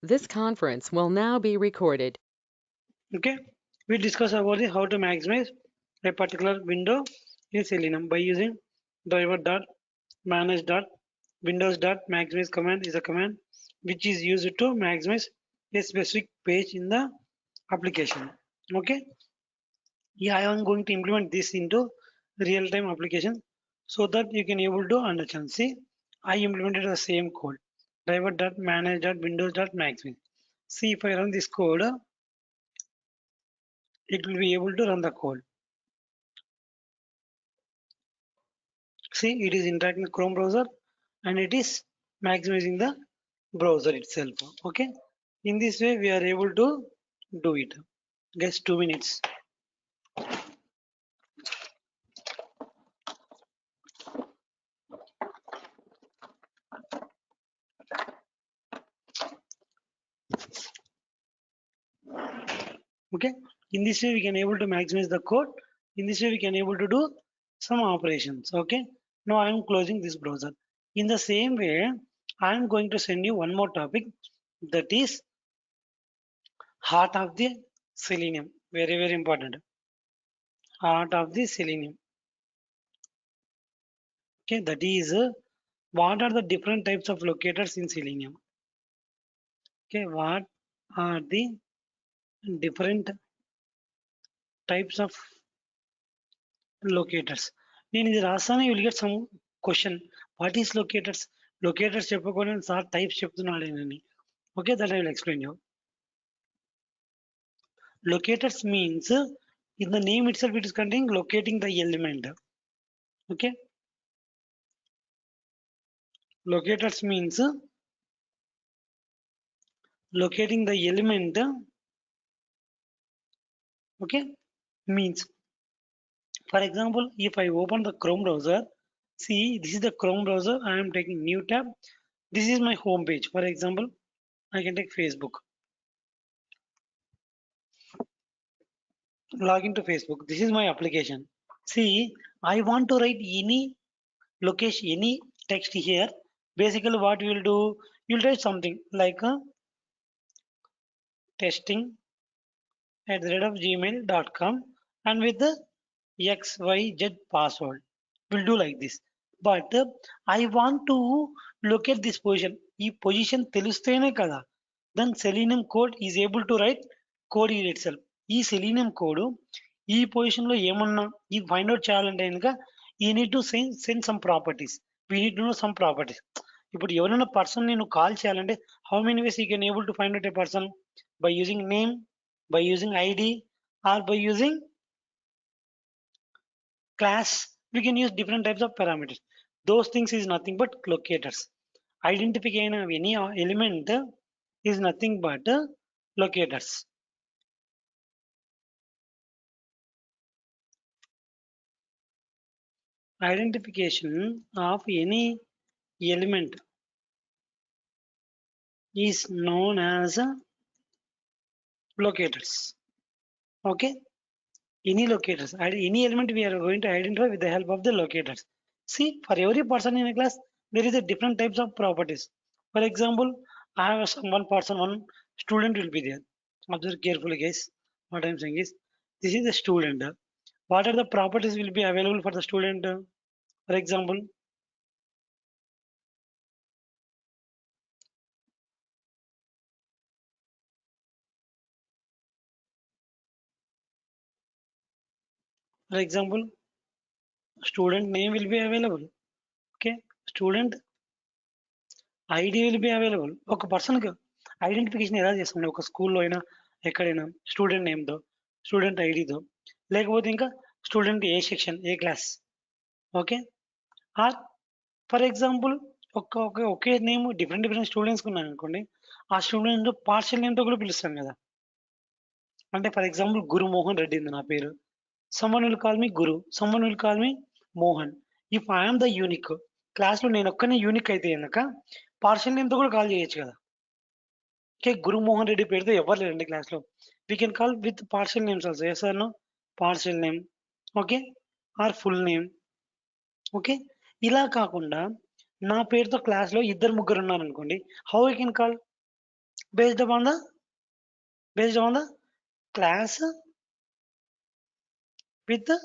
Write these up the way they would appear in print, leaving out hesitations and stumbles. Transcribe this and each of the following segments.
This conference will now be recorded. Okay, we discuss about how to maximize a particular window in Selenium by using driver.manage.windows.maximize command is a command which is used to maximize a specific page in the application. Okay, yeah, I am going to implement this into real-time application so that you can able to understand. See, I implemented the same code driver.manage.windows.maximize. See, if I run this code, it will be able to run the code. See, it is interacting with Chrome browser and it is maximizing the browser itself. Okay. In this way, we are able to do it. Just 2 minutes. Okay. In this way, we can able to maximize the code. In this way, we can able to do some operations. Okay. Now I am closing this browser. In the same way, I am going to send you one more topic, that is heart of the Selenium. Very, very important. Heart of the Selenium. Okay, that is what are the different types of locators in Selenium? Okay, what are the different types of locators? నేను ఇది రాస్తానే you will get some question. What is locators? Locators చెప్పకుండా sir types చెప్తున్నాడేనని. Okay, that I will explain you. Locators means in the name itself it is containing locating the element. Okay, locators means locating the element. Okay, means, for example, if I open the Chrome browser, see, this is the Chrome browser. I am taking new tab. This is my home page. For example, I can take Facebook. Log into Facebook. This is my application. See, I want to write any location, any text here. Basically, what you will do, you'll write something like testing at the rate of gmail.com and with the XYZ password. We'll do like this. But I want to locate this position. ఈ position తెలిస్తేనే కదా then selenium code is able to write code in itself. ఈ selenium code ఈ position లో ఏమన్నా ఈ find out చేయాలంటే కనుక ఈ need to send some properties. We need to no some properties. ఇప్పుడు ఎవరైనా పర్సన్ నేను కాల్ చేయాలంటే how many ways you can able to find out A person? By using name, by using ID, or by using class. We can use different types of parameters. Those things is nothing but locators. Identification of any element is nothing but locators. Identification of any element is known as locators. Okay, any locators, any element we are going to identify with the help of the locators. See, for every person in a class there is a different types of properties. For example, I have one person, one student will be there. Observe carefully, guys. What I'm saying is, this is the student. What are the properties will be available for the student? For example, student name will be available. Okay, student ID will be available. ఒక పర్సన్కి identification ఎలా చేస్తాం? ఒక స్కూల్లో అయినా ఎక్కడైనా student నేమ్తో, student ఐడితో, లేకపోతే ఇంకా స్టూడెంట్ ఏ సెక్షన్, ఏ class. Okay, or for example ఒకే నేమ్ డిఫరెంట్ డిఫరెంట్ స్టూడెంట్స్కి ఉన్నాను అనుకోండి, ఆ స్టూడెంట్ పార్షియల్ నేమ్తో కూడా పిలుస్తాం కదా. అంటే ఫర్ ఎగ్జాంపుల్ గురు మోహన్ రెడ్డి ఉంది నా పేరు. Someone will call me Guru, someone will call me Mohan. If I'm the unique, క్లాస్లో నేను ఒక్కనే యూనిక్ అయితే కనుక పార్షియల్ నేమ్తో కూడా కాల్ చేయొచ్చు కదా. ఓకే, గురుమోహన్ రెడ్డి పేరుతో ఎవరు లేరండి క్లాస్లో. We can call with partial names also. Yes or no? Partial name. Okay, or full name. Okay, ఇలా కాకుండా నా పేరుతో క్లాస్లో ఇద్దరు ముగ్గురు ఉన్నారు అనుకోండి, how I can call? based upon the class with the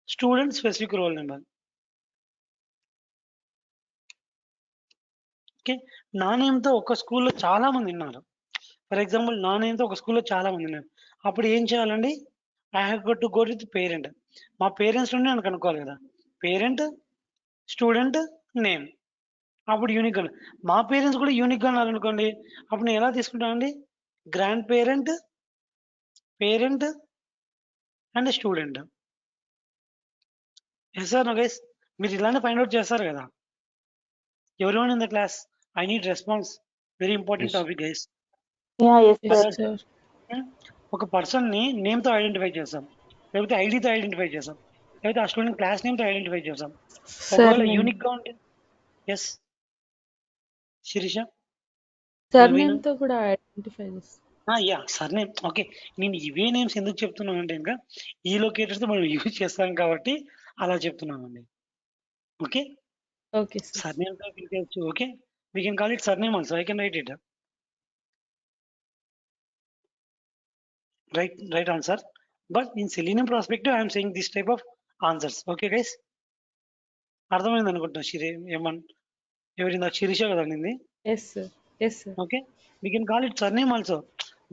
student specific roll number. Okay. నా నేమ్‌తో ఒక స్కూల్‌లో చాలా మంది ఉన్నారు. ఫర్ ఎగ్జాంపుల్ నా నేమ్‌తో ఒక స్కూల్‌లో చాలా మంది ఉన్నారు. అప్పుడు ఏం చేయాలండి? I have got to go with parent. మా పేరెంట్స్ నుండి నేను కనుక్కోవాలి కదా! Parent, student, name. అప్పుడు యూనిక్‌గా మా పేరెంట్స్ కూడా యూనిక్‌గా ఉన్నారనుకోండి. అప్పుడు నేను ఎలా తీసుకుంటానండి? Grand parent, parent and student. Yes or no guys? మీరు ఇలానే ఫైండ్ ఔట్ చేస్తారు కదా! Everyone in the class I need response. Very important Yes. Topic guys. Yeah, yes, Yes, sir. sir. ఒక పర్సన్‌ని నేమ్‌తో ఐడెంటిఫై చేస్తాం. లేకపోతే ఐడీతో ఐడెంటిఫై చేస్తాం. లేకపోతే ఆ స్టూడెంట్ క్లాస్ నేమ్‌తో ఐడెంటిఫై చేస్తాం. ఒకవేళ Surname. యూనిక్‌గా ఉంటే యెస్. శిరీష? Surname తో కూడా ఐడెంటిఫై చేస్తాం. యాహ్! సర్‌నేమ్. ఓకే. నేను ఇవే నేమ్స్ ఎందుకు చెప్తున్నానంటే ఇంకా ఈ లొకేటర్స్‌తో మనం యూజ్ చేస్తాం కాబట్టి అలా చెప్తున్నానండి. ఓకే. Okay sir. సర్‌నేమ్‌తో పిలిచేయొచ్చు. Okay. We can call it surname also. I can write it. Right answer. But in selenium perspective, I am saying this type of answers. Okay, guys? అర్థమైంది అనుకుంటున్నా ఎవరిందా శిరీష కదా అనింది. Yes sir. Yes sir. Okay. We can call it surname also.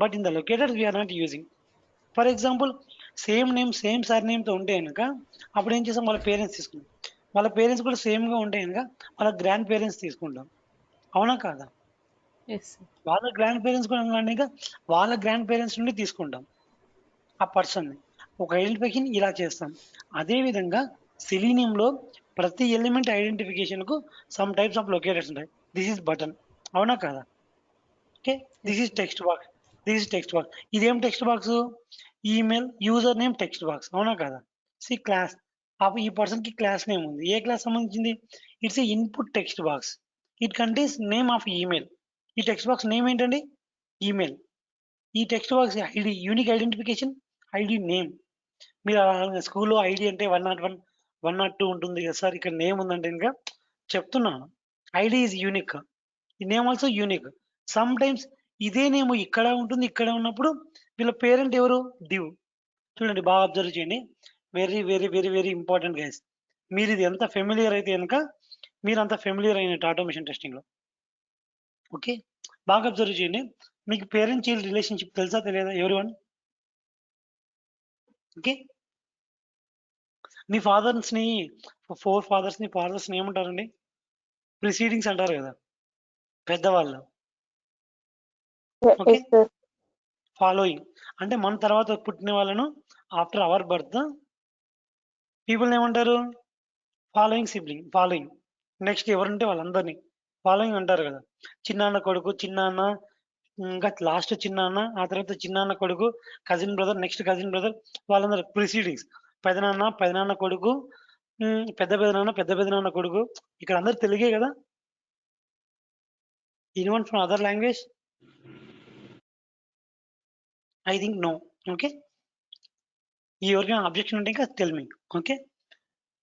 But in the locators, we are not using. For example, same name same సర్నేమ్తో ఉంటే కనుక అప్పుడు ఏం చేస్తాం? వాళ్ళ పేరెంట్స్ తీసుకుంటాం. వాళ్ళ పేరెంట్స్ కూడా సేమ్గా ఉంటే కనుక వాళ్ళ గ్రాండ్ పేరెంట్స్ తీసుకుంటాం. అవునా కాదా? Yes sir. వాళ్ళ గ్రాండ్ పేరెంట్స్ కూడా కనుక వాళ్ళ గ్రాండ్ పేరెంట్స్ నుండి తీసుకుంటాం ఆ పర్సన్ని. ఒక ఐడెంటిఫికేషన్ ఇలా చేస్తాం. అదేవిధంగా సెలీనియంలో ప్రతి ఎలిమెంట్ ఐడెంటిఫికేషన్కు సమ్ టైప్స్ ఆఫ్ లొకేటర్స్ ఉంటాయి. This is button. అవునా కాదా? ఓకే. This is text box. This is text box. ఇదేం text box? Email user name text box. అవునా కాదా? See class. అప్పుడు ఈ పర్సన్కి క్లాస్ నేమ్ ఉంది. ఏ క్లాస్ సంబంధించింది? It's a input text box. It contains name of email. ఈ టెక్స్ట్ బాక్స్ నేమ్ ఏంటండి? ఈమెయిల్. ఈ text box ID unique identification ID name. మీరు స్కూల్లో ఐడి అంటే 101, 102 ఉంటుంది కదా సార్, ఇక్కడ నేమ్ ఉందంటే ఇంకా చెప్తున్నాను. ID is unique. ఈ name also unique. Sometimes ఇదే నేమ్ ఇక్కడ ఉంటుంది, ఇక్కడ ఉన్నప్పుడు వీళ్ళ పేరెంట్ ఎవరు? డివ్. చూడండి బాగా అబ్జర్వ్ చేయండి. Very very very very important guys. మీరు ఇది ఎంత ఫెమిలియర్ అయితే కనుక మీరు అంత ఫెమిలియర్ అయినట్టు ఆటోమేషన్ టెస్టింగ్లో. ఓకే. బాగా అబ్జర్వ్ చేయండి. మీకు పేరెంట్ చైల్డ్ రిలేషన్షిప్ తెలుసా తెలియదా? ఎవరివన్? ఓకే. మీ ఫాదర్స్ని 4 ఫాదర్స్ని ఏమంటారండి? ప్రిసీడింగ్స్ అంటారు కదా పెద్దవాళ్ళు. ఓకే. Yes, sir. ఫాలోయింగ్ అంటే మన తర్వాత పుట్టిన వాళ్ళను ఆఫ్టర్ అవర్ బర్త్ పీపుల్ ఏమంటారు? Following sibling. ఫాలోయింగ్ నెక్స్ట్ ఎవరుంటే వాళ్ళందరినీ ఫాలోయింగ్ అంటారు కదా. చిన్నాన్న కొడుకు, చిన్నాన్న, ఇంకా లాస్ట్ చిన్నాన్న, ఆ తర్వాత చిన్నాన్న కొడుకు, cousin brother, next cousin brother, వాళ్ళందరూ ప్రిసీడింగ్స్. పెదనాన్న కొడుకు, పెద్ద పెదనాన్న కొడుకు. ఇక్కడ అందరు తెలుగే కదా. Anyone from other language? I think no. Okay. ఎవరికైనా అబ్జెక్షన్ ఉంటే ఇంకా టెల్ మీ. ఓకే.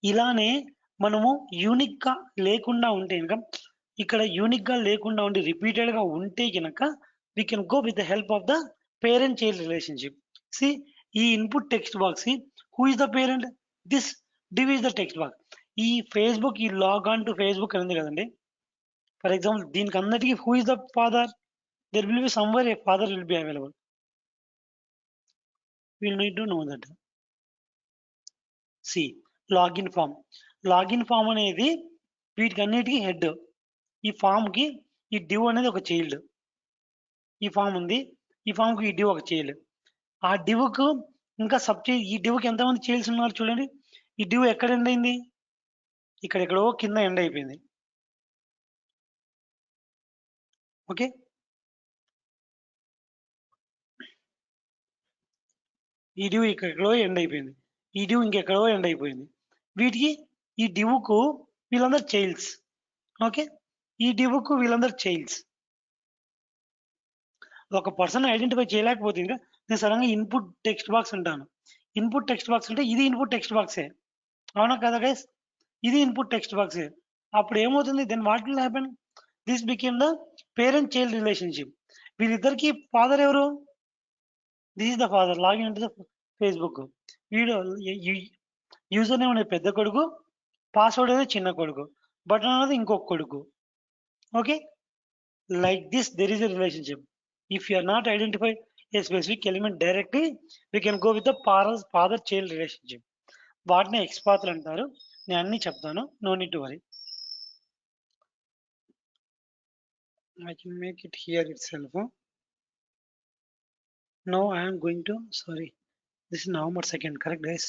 ఇలానే మనము యూనిక్గా లేకుండా ఉంటే కనుక ఇక్కడ యూనిక్గా లేకుండా ఉండి రిపీటెడ్గా ఉంటే కనుక we can go with the help of the parent child relationship. See ఈ input text box who is the parent? This div is the text box. ఈ ఫేస్బుక్ ఈ లాగ్ ఆన్ టు ఫేస్బుక్ అనేది కదండి. ఫర్ ఎగ్జాంపుల్ దీనికి అందరికీ who is the father? There will be somewhere a father will be available. Will need to know that. See login form. Login form అనేది వీటికన్నిటికీ head. ఈ ఫామ్కి ఈ div అనేది ఒక చైల్డ్. ఈ ఫామ్ ఉంది, ఈ ఫామ్కి ఈ డివ్ ఒక చైల్డ్. ఆ డివ్కు ఇంకా ఈ డివ్కి ఎంతమంది చైల్డ్స్ ఉన్నారు చూడండి. ఈ డివ్ ఎక్కడ ఎండ్ అయింది? ఇక్కడెక్కడో కింద ఎండ్ అయిపోయింది. ఓకే. ఈ డివ్ ఇక్కడెక్కడో ఎండ్ అయిపోయింది. ఈ డివ్ ఇంకెక్కడో ఎండ్ అయిపోయింది. వీటికి ఈ డివ్కు వీళ్ళందరూ చైల్డ్స్. ఓకే. ఈ డివ్కు వీళ్ళందరూ చైల్డ్స్. ఒక పర్సన్ ఐడెంటిఫై చేయలేకపోతే ఇంకా నేను సడన్గా ఇన్పుట్ టెక్స్ట్ బాక్స్ అంటాను. ఇన్పుట్ టెక్స్ట్ బాక్స్ అంటే ఇది ఇన్పుట్ టెక్స్ట్ బాక్సే. అవునా కదా గైస్? ఇది ఇన్పుట్ టెక్స్ట్ బాక్సే. అప్పుడు ఏమవుతుంది? Then what will happen? This became the parent child relationship. వీళ్ళిద్దరికి ఫాదర్ ఎవరు? This is the father. Login into the Facebook. వీడు యూజర్ నేమ్ అనేది పెద్ద కొడుకు, పాస్వర్డ్ అనేది చిన్న కొడుకు, బటన్ అనేది ఇంకొక కొడుకు. Okay. Like this, there is a relationship. If you are not identified a specific element directly, we can go with the father-child relationship. వాటిని ఎక్స్‌పాత్లు అంటారు. నేను అన్నీ చెప్తాను. No need to worry. I can make it here itself. Now I am going to, sorry, this is November 2nd, correct guys?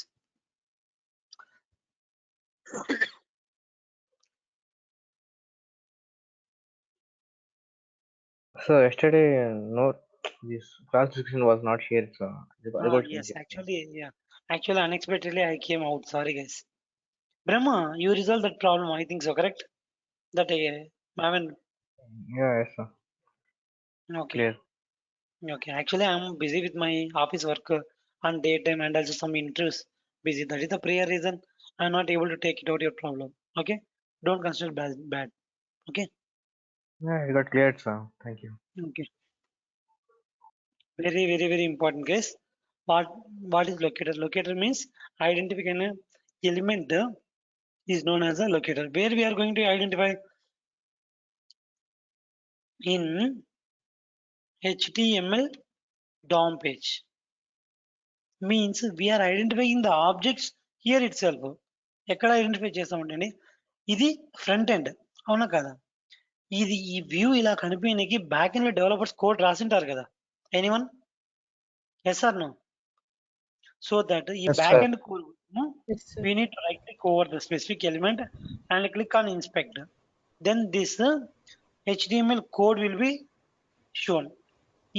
So yesterday, no, this class description was not shared. So I got Yes, confused. actually, yeah. Actually, unexpectedly I came out. Sorry guys. Brahma, you resolved that problem. I think so, correct? That I mean, Yeah, yes, sir. okay. Clear. Okay, actually, I'm busy with my office work on daytime and also some interviews busy. That is the prayer reason I'm not able to take it out your problem. Okay, don't consider bad. Okay, Yeah, I got cleared, sir. Thank you. okay. Very important case. What is locator? Locator means identifying an element is known as a locator. Where we are going to identify in HTML DOM page. Means we are identifying the objects here itself. ఎక్కడ identify చేస్తామంటే ఇది front end, అవునా కదా? ఇది ఈ view ఇలా కనిపించడానికి back end లో డెవలపర్స్ కోడ్ రాసింటారు కదా. Anyone? Yes or no? So that ఈ Yes, back sir. End code Yes, sir. we need to right click over the specific element and click on inspect. Then this HTML code will be shown.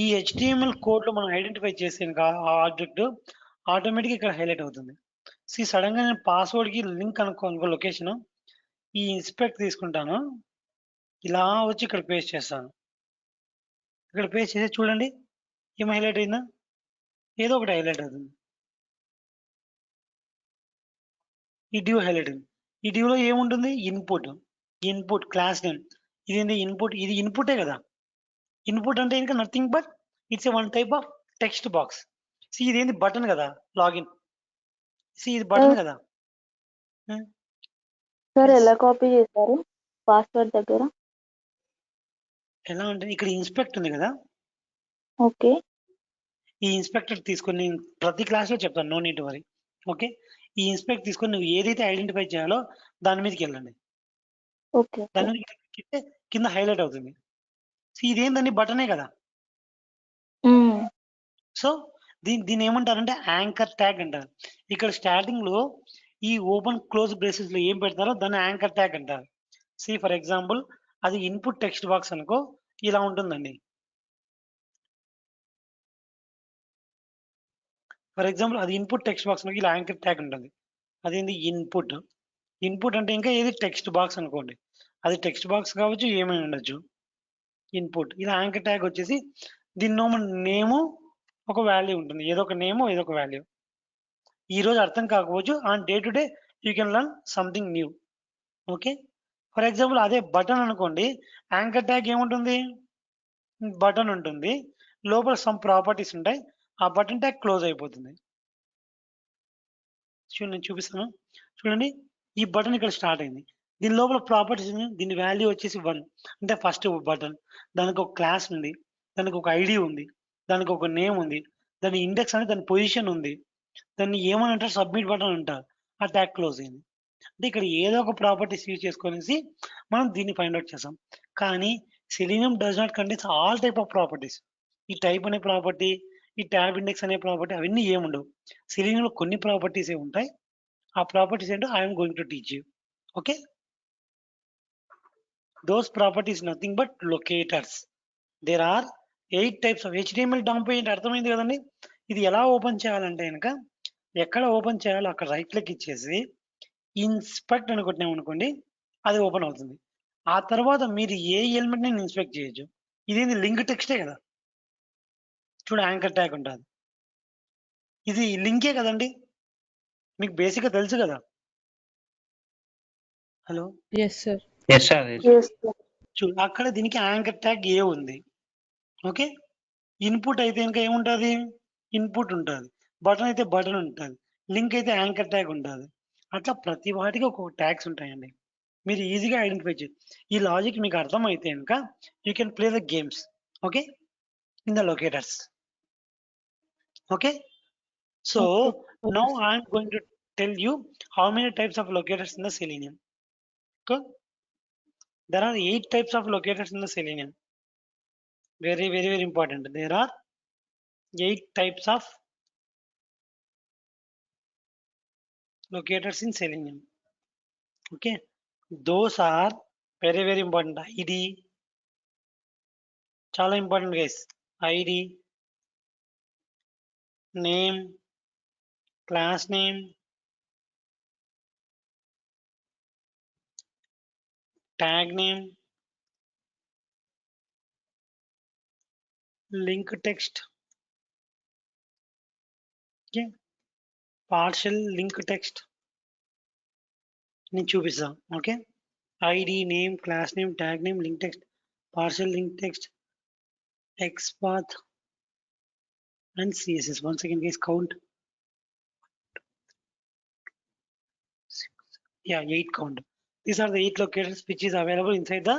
ఈ HTML code లో మనం identify చేసే ఆ object automatic ఇక్కడ highlight అవుతుంది. Sudden గా నేను password కి లింక్ అనుకో లొకేషన్ ఈ ఇన్స్పెక్ట్ తీసుకుంటాను, ఇలా వచ్చి ఇక్కడ పేస్ట్ చేస్తాను. ఇక్కడ పేస్ట్ చేసి చూడండి ఏం హైలైట్ అయిందా? ఏదో ఒకటి హైలైట్ అవుతుంది. ఈ డ్యూ హైలైట్ అయింది. ఈ డ్యూలో ఏముంటుంది? Input class name. ఇదేంటి ఇన్పుట్? ఇది ఇన్పుటే కదా. ఇన్పుట్ అంటే ఇంకా nothing but it's one type of text box. ఇదేంటి? బటన్ కదా, లాగిన్. ఇది బటన్ కదా. సార్ ఎలా కాపీ చేశారు పాస్వర్డ్ దగ్గర? ఎలా అంటే ఇక్కడ ఇన్స్పెక్ట్ ఉంది కదా. ఓకే. ఈ ఇన్స్పెక్టర్ తీసుకొని నేను ప్రతి క్లాస్ లో చెప్తాను, నో నీడ్ వరీ. ఓకే, ఈ ఇన్స్పెక్ట్ తీసుకొని నువ్వు ఏదైతే ఐడెంటిఫై చేయాలో దాని మీదకి వెళ్ళండి. ఓకే. దాని మీద కింద హైలైట్ అవుతుంది. ఇదేంటండి? బటనే కదా. సో దీన్ని ఏమంటారంటే యాంకర్ ట్యాగ్ అంటారు. ఇక్కడ స్టార్టింగ్ లో ఈ ఓపెన్ క్లోజ్ బ్రేసెస్ లో ఏం పెడతారో దాన్ని యాంకర్ ట్యాగ్ అంటారు. ఫర్ ఎగ్జాంపుల్ అది ఇన్పుట్ టెక్స్ట్ బాక్స్ అనుకో, ఇలా ఉంటుందండి. ఫర్ ఎగ్జాంపుల్ అది ఇన్పుట్ టెక్స్ట్ బాక్స్ ఇలా యాంకర్ ట్యాగ్ ఉంటుంది. అదేంది? ఇన్పుట్ అంటే ఇంకా ఏది టెక్స్ట్ బాక్స్ అనుకోండి, అది టెక్స్ట్ బాక్స్ కావచ్చు, ఏమైనా ఉండొచ్చు. ఇన్పుట్ ఇలా యాంకర్ ట్యాగ్ వచ్చేసి దీన్నో నేము ఒక వాల్యూ ఉంటుంది, ఏదో ఒక నేమ్ ఏదో ఒక వాల్యూ. ఈ రోజు అర్థం కాకపోవచ్చు, on day to day you can learn something new. Okay, for example అదే బటన్ అనుకోండి, యాంకర్ ట్యాగ్ ఏముంటుంది? బటన్ ఉంటుంది, లోపల సమ్ ప్రాపర్టీస్ ఉంటాయి, ఆ బటన్ ట్యాగ్ క్లోజ్ అయిపోతుంది. నేను చూపిస్తాను చూడండి. ఈ బటన్ ఇక్కడ స్టార్ట్ అయింది, దీని లోపల ప్రాపర్టీస్, దీని వాల్యూ వచ్చేసి 1 అంటే ఫస్ట్ బటన్. దానికి ఒక క్లాస్ ఉంది, దానికి ఒక ఐడి ఉంది, దానికి ఒక నేమ్ ఉంది, దాని ఇండెక్స్ అనేది దాని పొజిషన్ ఉంది, దాన్ని ఏమని అంటారు? సబ్మిట్ బటన్ అంటారు. ఆ ట్యాగ్ క్లోజ్ అయింది. అంటే ఇక్కడ ఏదో ఒక ప్రాపర్టీస్ యూజ్ చేసుకొనేసి మనం దీన్ని ఫైండ్ అవుట్ చేస్తాం. కానీ selenium does not contains all type of properties. ఈ టైప్ అనే ప్రాపర్టీ, ఈ ట్యాబ్ ఇండెక్స్ అనే ప్రాపర్టీ అవన్నీ ఏముండవు. సెలీనియంలో కొన్ని ప్రాపర్టీస్ ఉంటాయి. ఆ ప్రాపర్టీస్ ఏంటో I'm going to teach you. Okay, those properties nothing but locators. There are 8 types of HTML DOM page. అర్థమైంది కదండి? ఇది ఎలా ఓపెన్ చేయాలంటే కనుక ఎక్కడ ఓపెన్ చేయాలో అక్కడ రైట్ క్లిక్ ఇచ్చేసి ఇన్స్పెక్ట్ అని కొట్టినాం అనుకోండి, అది ఓపెన్ అవుతుంది. ఆ తర్వాత మీరు ఏ ఎలిమెంట్ ని ఇన్స్పెక్ట్ చేయొచ్చు. ఇదేంది? లింక్ టెక్స్టే కదా. చూడ యాంకర్ ట్యాగ్ ఉంటుంది, ఇది లింకే కదండి, మీకు బేసిక్ గా తెలుసు కదా. Hello, Yes, sir. Yes, sir. Yes, sir. చూడు అక్కడ దీనికి యాంకర్ ట్యాగ్ ఏ ఉంది. ఓకే. ఇన్పుట్ అయితే ఇంకా ఏముంటది? ఇన్పుట్ ఉంటది. బటన్ అయితే బటన్ ఉంటది. లింక్ అయితే యాంకర్ ట్యాగ్ ఉంటది. అట్లా ప్రతి వాటికి ఒక్కొక్క ట్యాగ్స్ ఉంటాయండి. మీరు ఈజీగా ఐడెంటిఫై చేయొచ్చు. ఈ లాజిక్ మీకు అర్థమైతే గనుక you can play the games. Okay. In the locators. Okay. So Okay. now Okay. I am going to tell you how many types of locators in the Selenium. Okay. There are 8 types of locators in the Selenium. Very, very, very important. There are 8 types of locators in Selenium. Okay. Those are very, very important. ID, చాలా important guys. ID, name, class name, tag name, link text. Okay. Partial link text. నేను చూపిస్తాం. Okay. ID, name, class name, tag name, link text, partial link text, XPath, and CSS. Once again, guys, count. Yeah, 8 count. These are the 8 locators which is available inside the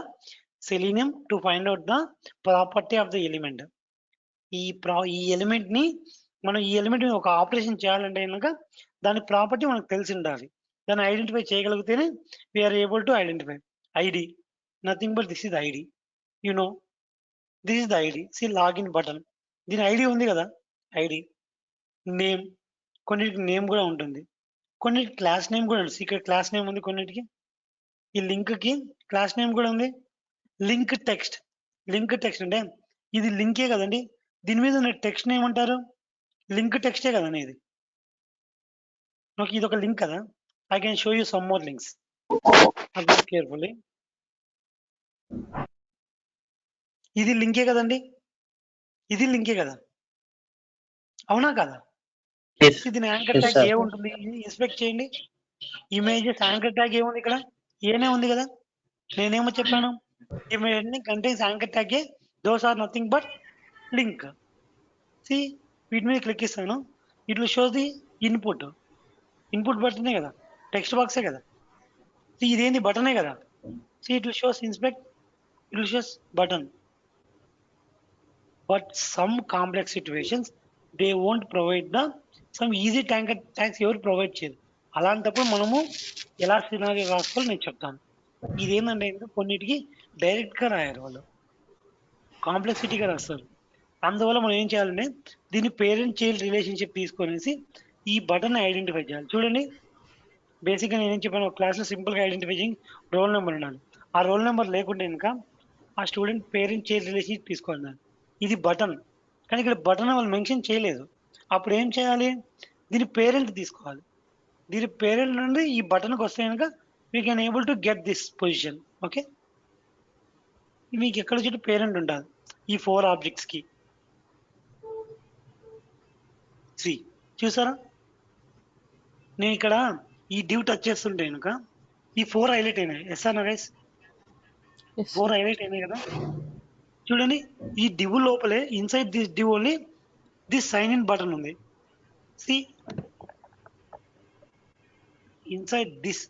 Selenium to find out the property of the element. ఈ element ని మనం ఈ element ఒక operation చేయాలంటే కనుక దాని property మనకు తెలిసి ఉండాలి. దాన్ని ఐడెంటిఫై చేయగలిగితేనే we are able to identify. ID nothing but this is ID. You know this is the ID. See login button, దీని ఐడి ఉంది కదా, ఐడి. నేమ్, కొన్నిటికి నేమ్ కూడా ఉంటుంది, కొన్నిటికి క్లాస్ నేమ్ కూడా ఉంది. సీక్రెట్ క్లాస్ నేమ్ ఉంది కొన్నిటికి. ఈ లింక్ కి క్లాస్ నేమ్ కూడా ఉంది. లింక్ టెక్స్ట్, లింక్ టెక్స్ట్ అంటే ఇది లింకే కదండి, దీని మీద ఉన్న టెక్స్ట్ ఏమంటారు? లింక్ టెక్స్టే కదండి ఇది. ఓకే, ఇది ఒక లింక్ కదా. I can show you some more links. Observe carefully. ఇది లింకే కదండి, ఇది లింకే కదా, అవునా కదా? Yes, దీని యాంకర్ yes, ట్యాగ్ sir. ఏ ఉంటుంది? ఇన్స్పెక్ట్ చేయండి. ఇమేజెస్ యాంకర్ ట్యాగ్ ఏముంది ఇక్కడ? ఏనే ఉంది కదా. నేనేమో చెప్పాను, ఇమేజ్ కంటైన్స్ యాంకర్ ట్యాగ్ ఏ. Those are nothing but link. See వీటి మీద క్లిక్ ఇస్తాను, it will show the input. Input బటనే కదా, టెక్స్ట్ బాక్సే కదా. ఇదేంది బటనే కదా. See it will shows inspect, it will shows button. But some complex situations they won't provide the some easy anchor tags ఎవరు ప్రొవైడ్ చేయరు. అలాంటప్పుడు మనము ఎలా సినారీ రాసుకోవాలో నేను చెప్తాను. ఇదేంటంటే కొన్నిటికి డైరెక్ట్ గా రాయారు వాళ్ళు, కాంప్లెక్సిటీగా రాస్తారు. అందువల్ల మనం ఏం చేయాలంటే దీన్ని పేరెంట్ చైల్డ్ రిలేషన్షిప్ తీసుకొనేసి ఈ బటన్ ఐడెంటిఫై చేయాలి. చూడండి, బేసిక్గా నేనేం చెప్పాను, ఒక క్లాస్లో సింపుల్గా ఐడెంటిఫై చేయండి, రోల్ నెంబర్ ఉండాలి. ఆ రోల్ నెంబర్ లేకుంటే కనుక ఆ స్టూడెంట్ పేరెంట్ చైల్డ్ రిలేషన్షిప్ తీసుకోవాలి. ఇది బటన్, కానీ ఇక్కడ బటన్ వాళ్ళు మెన్షన్ చేయలేదు. అప్పుడు ఏం చేయాలి, దీని పేరెంట్ తీసుకోవాలి. దీని పేరెంట్ నుండి ఈ బటన్కి వస్తే కనుక we can able to get this position. Okay, మీకు ఎక్కడ చుట్టూ పేరెంట్ ఉండాలి ఈ 4 ఆబ్జెక్ట్స్ కి. సి చూసారా, నేను ఇక్కడ ఈ డివ్ టచ్ చేస్తుంటే కనుక ఈ 4 హైలైట్ అయినాయి. Yes or no guys? Yes. 4 highlight అయినాయి కదా. చూడండి, ఈ డివ్ లోపలే inside this div only this sign in button ఉంది. See inside this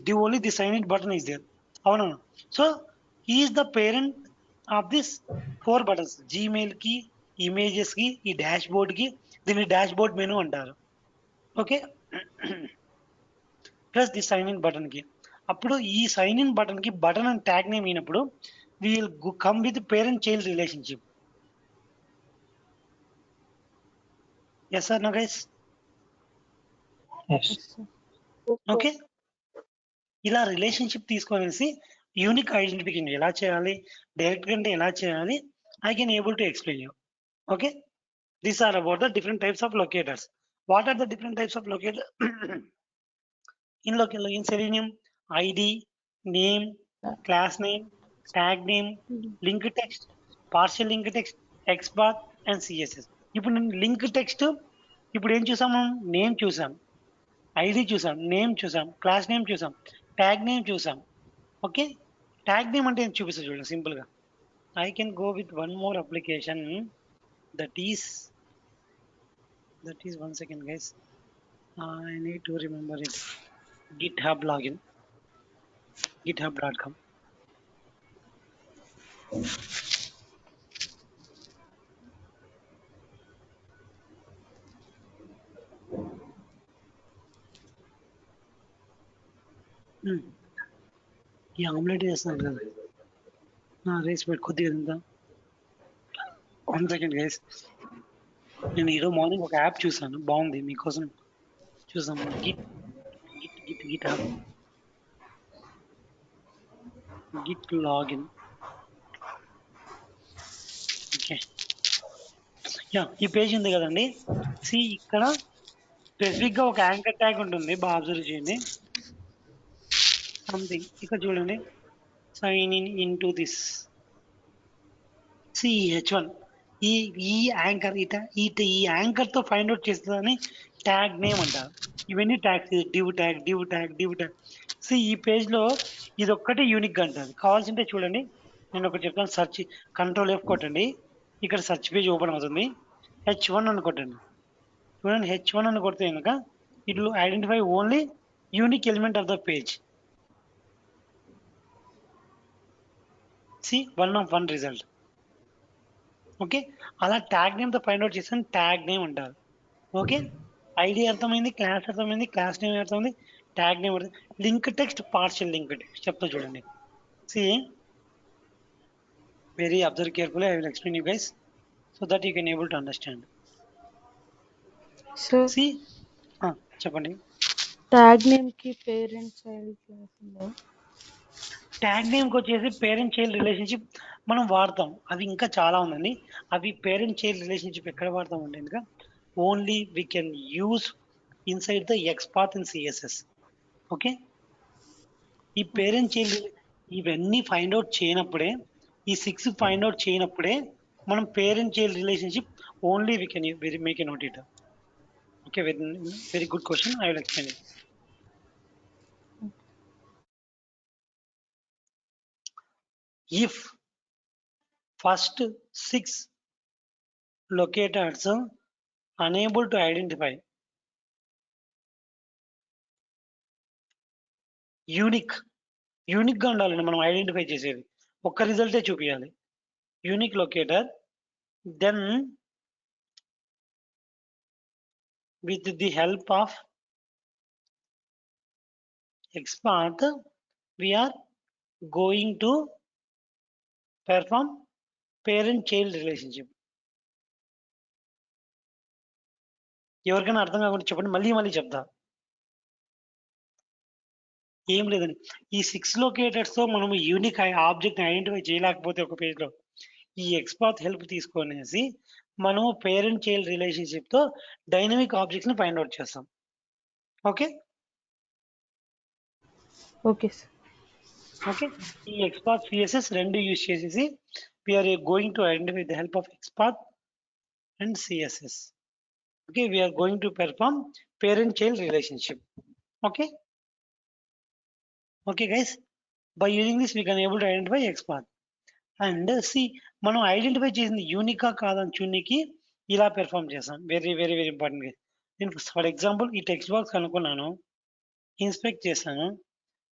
div only the sign in button is there. అవునా? So he is the parent of this 4 buttons. Gmail కి, images కి, ఈ డాష్ బోర్డ్ కి, దీన్ని dashboard menu అంటారు. Okay, plus the sign in button కి. అప్పుడు ఈ సైన్ ఇన్ బటన్ కి బటన్ అండ్ ట్యాగ్ నేమ్ అయినప్పుడు will come with parent child relationship. Yes sir no guys? Yes. Yes, sir. Okay, ఇలా relationship తీసుకొనేసి unique identification ఎలా చేయాలి, డైరెక్ట్ అంటే ఎలా చేయాలి, I can able to explain you. Okay, these are about the different types of locators. What are the different types of locator in Selenium? ID, name, class name, tag name, link text, partial link text, XBath and CSS. ఇప్పుడు నేను link text ఇప్పుడు ఏం చూసాము, name చూసాం, ID చూసాం, name చూసాం, class name చూసాం, tag name చూసాం. ఓకే, ట్యాగ్ నేమ్ అంటే చూపిస్తా చూడండి సింపుల్ గా. I can go with one more application that is 1 second, guys. I need to remember it. GitHub login, github.com. ఈ ఆమ్లెట్ చేస్తున్నాను కదా రైస్ పెట్టి కొద్దిగా తిందా 1 second, guys. నేను ఈరోజు మార్నింగ్ ఒక యాప్ చూసాను, బాగుంది, మీకోసం చూసాము. Git hub Git login. Okay, yeah, ఈ పేజ్ ఉంది కదండి. ఇక్కడ స్పెసిఫిక్ గా ఒక యాంకర్ ట్యాగ్ ఉంటుంది, బాగా అబ్జర్వ్ చేయండి. సంథింగ్ ఇక్కడ చూడండి, sign in to this H1. ఈ యాంకర్ ఈ యాంకర్ తో ఫైండ్ అవుట్ చేస్తుందని ట్యాగ్ నేమ్ అంటారు. ఇవన్నీ ట్యాగ్స్, డివ్ ట్యాగ్. ఈ పేజ్ లో ఇది ఒక్కటే యూనిక్ గా అంటారు. కావాల్సింటే చూడండి, నేను ఒకటి చెప్తాను. సెర్చ్ కంట్రోల్ F కొట్టండి, ఇక్కడ సెర్చ్ పేజ్ ఓపెన్ అవుతుంది. H1 అని కొట్టండి. చూడండి, H1 అని కొడితే కనుక it will identify only unique element of the page. One of one result. Okay, అలా ట్యాగ్ నేమ్ తో ఫైండ్ అవుట్ చేస్తాను, ట్యాగ్ నేమ్ అంటారు. ఓకే, ఐడి అర్థమైంది, క్లాస్ అర్థమైంది, క్లాస్ నేమ్ అర్థమైంది, ట్యాగ్ నేమ్ అర్థం. Link text, partial link text చెప్తా చూడండి. Very observe carefully. I will explain you guys so that you can able to understand. చెప్పండి. Tag name కి parent child class ఉందా? Tag నేమ్కి వచ్చేసి parent child relationship మనం వాడతాం. అవి ఇంకా చాలా ఉందండి. అవి పేరెంట్ చైల్డ్ రిలేషన్షిప్ ఎక్కడ వాడతాం అంటే ఇంకా only we can use inside the XPath in CSS. Okay, ఈ పేరెంట్ చైల్డ్ ఇవన్నీ ఫైండ్ అవుట్ చేయనప్పుడే, ఈ 6 ఫైండ్ అవుట్ చేయనప్పుడే మనం parent child relationship only we can make a note it. Okay, very good question. I will explain it. If first 6 locators unable to identify unique గా ఉండాలండి మనం identify చేసేది. ఒక్క రిజల్టే చూపించాలి, unique locator. Then with the help of XPath we are going to perform parent child relationship. ఎవరికైనా అర్థం కాకుండా చెప్పండి, మళ్ళీ చెప్తా. ఏం లేదండి, ఈ 6 లొకేటర్స్ తో మనము యూనిక్ ఆబ్జెక్ట్ ఐడెంటిఫై చేయలేకపోతే ఒక పేజ్ లో ఈ XPath హెల్ప్ తీసుకొనేసి మనము పేరెంట్ చైల్డ్ రిలేషన్షిప్ తో డైనమిక్ ఆబ్జెక్ట్స్ ని ఫైండ్ అవుట్ చేస్తాం. Okay okay sir. ఓకే, ఈ XPath CSS రెండు యూజ్ చేసేసి we are going to identify the help of XPath and CSS. Okay, we are going to perform parent child relationship. Okay okay guys, by using this we can able to identify XPath and మనం ఐడెంటిఫై చేసింది యూనికా కాదని చూనికి ఇలా perform చేస్తాం. Very very very important. నేను for example ఈ టెక్స్ట్ బాక్స్ కనుక్కున్నాను, ఇన్స్పెక్ట్ చేశాను,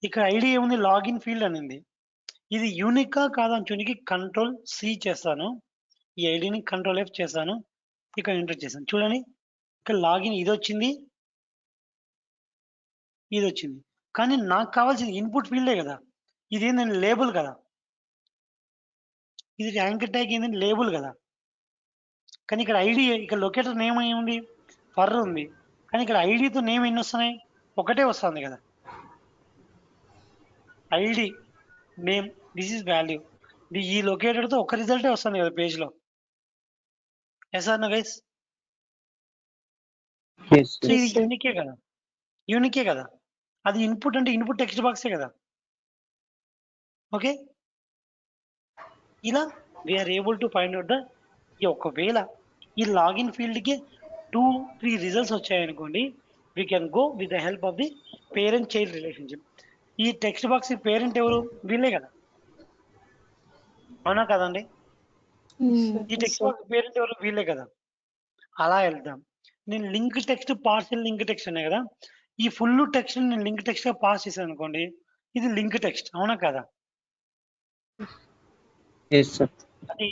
ఇక్కడ ఐడి ఏముంది, లాగిన్ ఫీల్డ్ అనింది. ఇది యూనికా కాదని చూనికి Ctrl+C చేస్తాను, ఈ ఐడిని Ctrl+F చేస్తాను, ఇక్కడ ఎంటర్ చేశాను. చూడండి, ఇక్కడ లాగిన్ ఇది వచ్చింది, కానీ నాకు కావాల్సింది ఇన్పుట్ ఫీల్డే కదా. ఇది ఏంటంటే లేబుల్ కదా, ఇది యాంకర్ ట్యాగ్ ఏంటంటే లేబుల్ కదా. కానీ ఇక్కడ ఐడి, ఇక్కడ లొకేటర్ నేమ్ ఏముంది, ఫర్ ఉంది, కానీ ఇక్కడ ఐడితో నేమ్ ఎన్ని వస్తున్నాయి, ఒకటే వస్తుంది కదా. ID name this is value, ఈ లొకేటెడ్ తో ఒక రిజల్టే వస్తుంది కదా పేజ్ లో. Yes or no guys? Yes, so yes. ఇది యూనికే కదా. అది ఇన్పుట్ అంటే ఇన్పుట్ టెక్స్ట్ బాక్సే కదా. ఓకే, ఇలా we are able to find out the, ఒకవేళ ఈ లాగిన్ ఫీల్డ్ కి 2-3 రిజల్ట్స్ వచ్చాయనుకోండి, we can go with the help of the parent child relationship. ఈ టెక్స్ట్ బాక్స్ పేరెంట్ ఎవరు, వీళ్ళే కదా. అవునా కదండి? Hmm. ఈ టెక్స్ట్ బాక్స్ పేరెంట్ ఎవరు? వీళ్ళే కదా. అలా వెళ్దాం. నేను link text, partial link text అనే కదా. ఈ ఫుల్ టెక్స్ట్ నేను లింక్ టెక్స్ట్ గా పాస్ చేశాను అనుకోండి, ఇది లింక్ టెక్స్ట్. అవునా కదా? Yes, sir. అది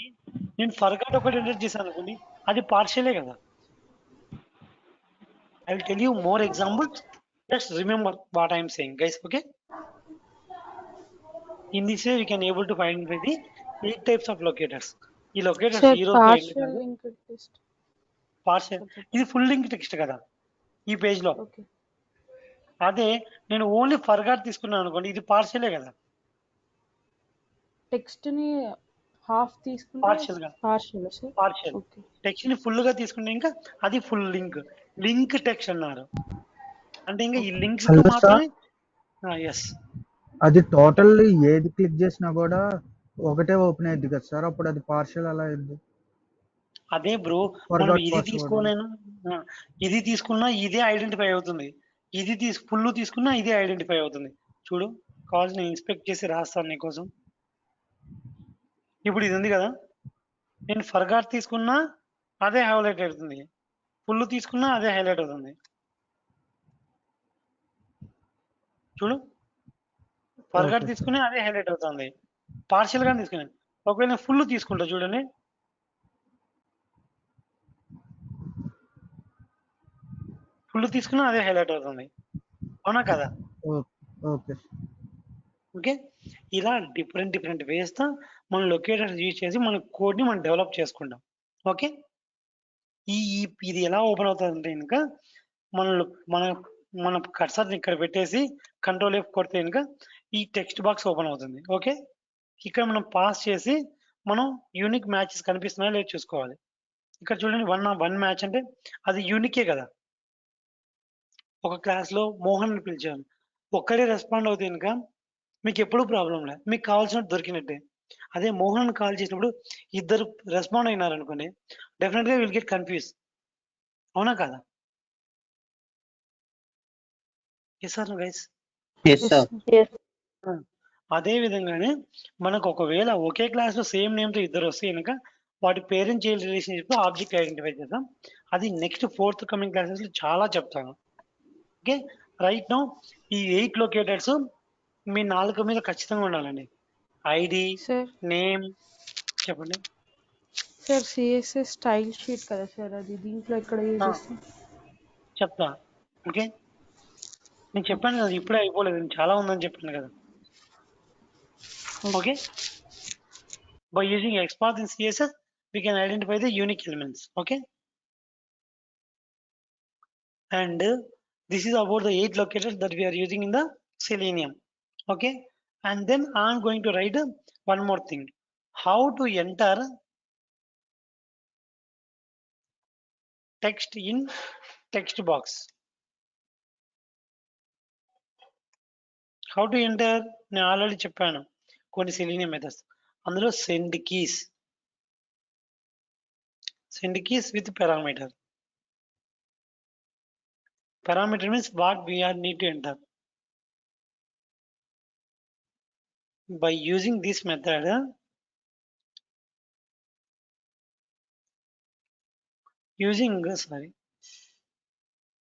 నేను ఫర్గాట్ ఒకటి ఎంటర్ చేశాను అనుకోండి, అది పార్షియలే కదా. I will tell you more examples. Just remember what I am saying, guys. Okay. In this way, we can able to find the 8 types of locators. ఈ లొకేటర్స్ సార్ ఈ రోజు పార్షియల్ లింక్డ్ టెస్ట్ పార్షియల్, ఇది full link text కదా ఈ page లో. Okay. అదే నేను only forgot తీసుకున్నాను అనుకోండి, ఇది పార్షియలే కదా. టెక్స్ట్ ని హాఫ్ తీసుకుంటే పార్షియల్ గా, partial sir. Partial. Okay. Text ని ఫుల్ గా తీసుకుంటే ఇంకా అది ఫుల్ లింక్, లింక్ టెక్స్ట్ అన్నారు. అంటే ఇంకా ఈ లింక్స్ తో హలో సార్, మాత్రమే. ఎస్, అది టోటల్ ఏది క్లిక్ చేసినా కూడా ఒకటే ఓపెన్ అయ్యింది కదా సార్, అప్పుడు అది పార్షియల్ అలా అయింది. అదే బ్రో, మనం ఫర్గాట్ ఇది పాస్వర్డ్ తీసుకోలేను, ఇది తీసుకున్నా ఇదే ఐడెంటిఫై అవుతుంది, ఇది ఫుల్ తీసుకున్నా ఇదే ఐడెంటిఫై అవుతుంది. చూడు, కావాల్సి నేను ఇన్స్పెక్ట్ చేసి రాస్తాను నీకోసం. ఇప్పుడు ఇది ఉంది కదా, నేను ఫర్గాట్ తీసుకున్నా అదే హైలైట్ అవుతుంది, ఫుల్ తీసుకున్నా అదే హైలైట్ అవుతుంది. చూడు, ఫర్గాట్ ఓకే సార్. తీసుకుని అదే హైలైట్ అవుతుంది, పార్షియల్ గా తీసుకున్నాను. ఒకవేళ నేను ఫుల్ తీసుకుంటా చూడండి, ఫుల్ తీసుకున్నా అదే హైలైట్ అవుతుంది. అవునా కదా? Okay sir. ఓకే, ఇలా డిఫరెంట్ వేస్ తో మనం లొకేటర్స్ యూజ్ చేసి మన కోడ్ ని మనం డెవలప్ చేసుకుంటాం. ఓకే, ఇది ఎలా ఓపెన్ అవుతుందంటే ఇంకా మన మన మన కర్సర్ ఇక్కడ పెట్టేసి కంట్రోల్ F కొడితే ఇంకా ఈ టెక్స్ట్ బాక్స్ ఓపెన్ అవుతుంది. ఓకే, ఇక్కడ మనం పాస్ చేసి మనం యూనిక్ మ్యాచెస్ కనిపిస్తున్నాయో లేదో చూసుకోవాలి. ఇక్కడ చూడండి, వన్ మ్యాచ్ అంటే అది యూనికే కదా. ఒక క్లాస్ లో మోహన్ అని పిలిచాను, ఒక్కడే రెస్పాండ్ అవుతే ఇంకా మీకు ఎప్పుడూ ప్రాబ్లం లేదు, మీకు కావాల్సినట్టు దొరికినట్టే. అదే మోహన్ కాల్ చేసినప్పుడు ఇద్దరు రెస్పాండ్ అయినారు అనుకోండి, డెఫినెట్ గా విల్ గెట్ కన్ఫ్యూజ్. అవునా కదా? Yes sir guys. Yes, sir. Yes. అదే విధంగానే మనకు ఒకవేళ ఒకే క్లాస్ లో సేమ్ నేమ్ తో ఇద్దరు వస్తే కనుక వాటి పేరెంట్ చైల్డ్ రిలేషన్షిప్ లో ఆబ్జెక్ట్ ఐడెంటిఫై చేద్దాం. అది నెక్స్ట్ 4th కమింగ్ క్లాసెస్ లో చాలా చెప్తాను. ఓకే, రైట్ నౌ ఈ 8 లొకేటర్స్ మీ నాలుక మీద ఖచ్చితంగా ఉండాలండి. ఐడి, సార్ నేమ్, చెప్పండి. సార్ సిఎస్ఎస్ స్టైల్ షీట్ కదా సార్, అది దీంట్లో ఎక్కడ యూజ్ ఆ, చేస్తాం? చెప్తా. ఓకే, నేను చెప్పాను కదా, ఇప్పుడే అయిపోలేదు, నేను చాలా ఉందని చెప్పాను కదా. Okay, by using XPath in CSS we can identify the unique elements. Okay, and this is about the 8 locators that we are using in the Selenium. Okay, and then I'm going to write one more thing, how to enter text in text box. How to enter నేను already చెప్పాను కొన్ని Selenium methods. అందులో send keys with parameter. Parameter means what we are need to enter. By using this method,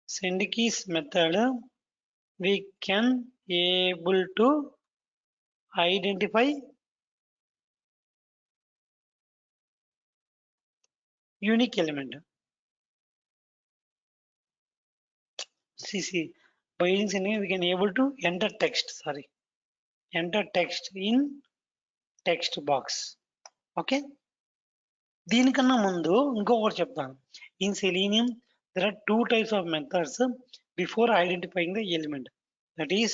send keys method, we can able to identify unique element. See, by using sending we can able to enter text in text box. Okay, దీనికన్నా ముందు ఇంకొకటి చెప్తాను. In Selenium there are 2 types of methods before identifying the element. That is,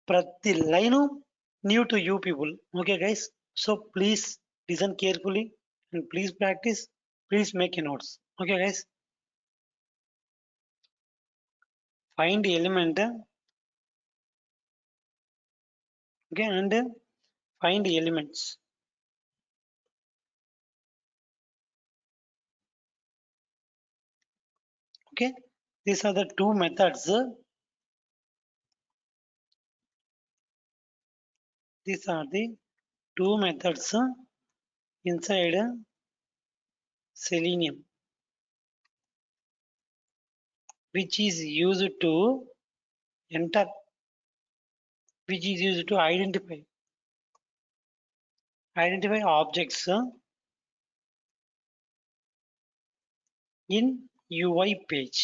ప్రతి line new to you people. Okay guys, so please listen carefully and please practice, please make your notes. Okay guys, find the element. Okay, and find the elements. Okay, these are the 2 methods. These are the 2 methods inside Selenium, which is used to enter, which is used to identify objects in UI page.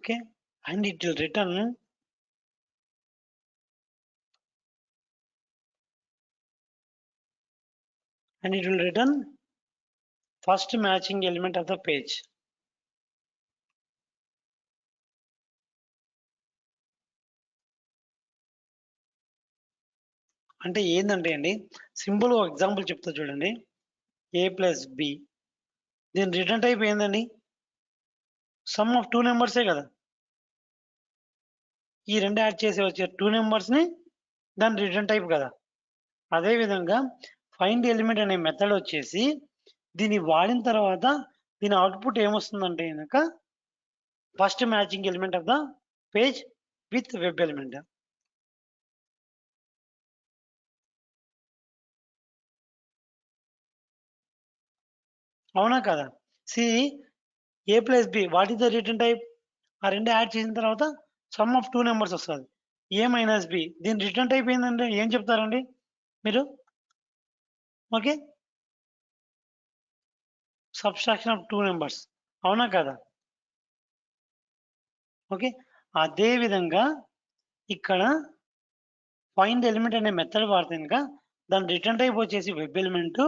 Okay, and it will return first matching element of the page. అంటే ఏందంటే అండి, simple example చెప్తా చూడండి. a+b, దీని return type ఏందండి? Some of 2 నెంబర్సే కదా. ఈ రెండు యాడ్ చేసి వచ్చే 2 నెంబర్స్ని దాని రిటర్న్ టైప్ కదా. అదే విధంగా ఫైండ్ ఎలిమెంట్ అనే మెథడ్ వచ్చేసి దీన్ని వాడిన తర్వాత దీని అవుట్పుట్ ఏమొస్తుందంటే కనుక first matching element of the page with web element. అవునా కదా? See a+b, what is the return type? ఆ రెండు యాడ్ చేసిన తర్వాత సమ్ ఆఫ్ 2 నెంబర్స్ వస్తుంది. a-b, దీని రిటర్న్ టైప్ ఏంటంటే ఏం చెప్తారండి మీరు? Okay, subtraction of 2 numbers. అవునా కదా? ఓకే, అదే విధంగా ఇక్కడ ఫైండ్ ఎలిమెంట్ అనే మెథడ్ వాడితే కనుక దాని రిటర్న్ టైప్ వచ్చేసి వెబ్ ఎలిమెంట్,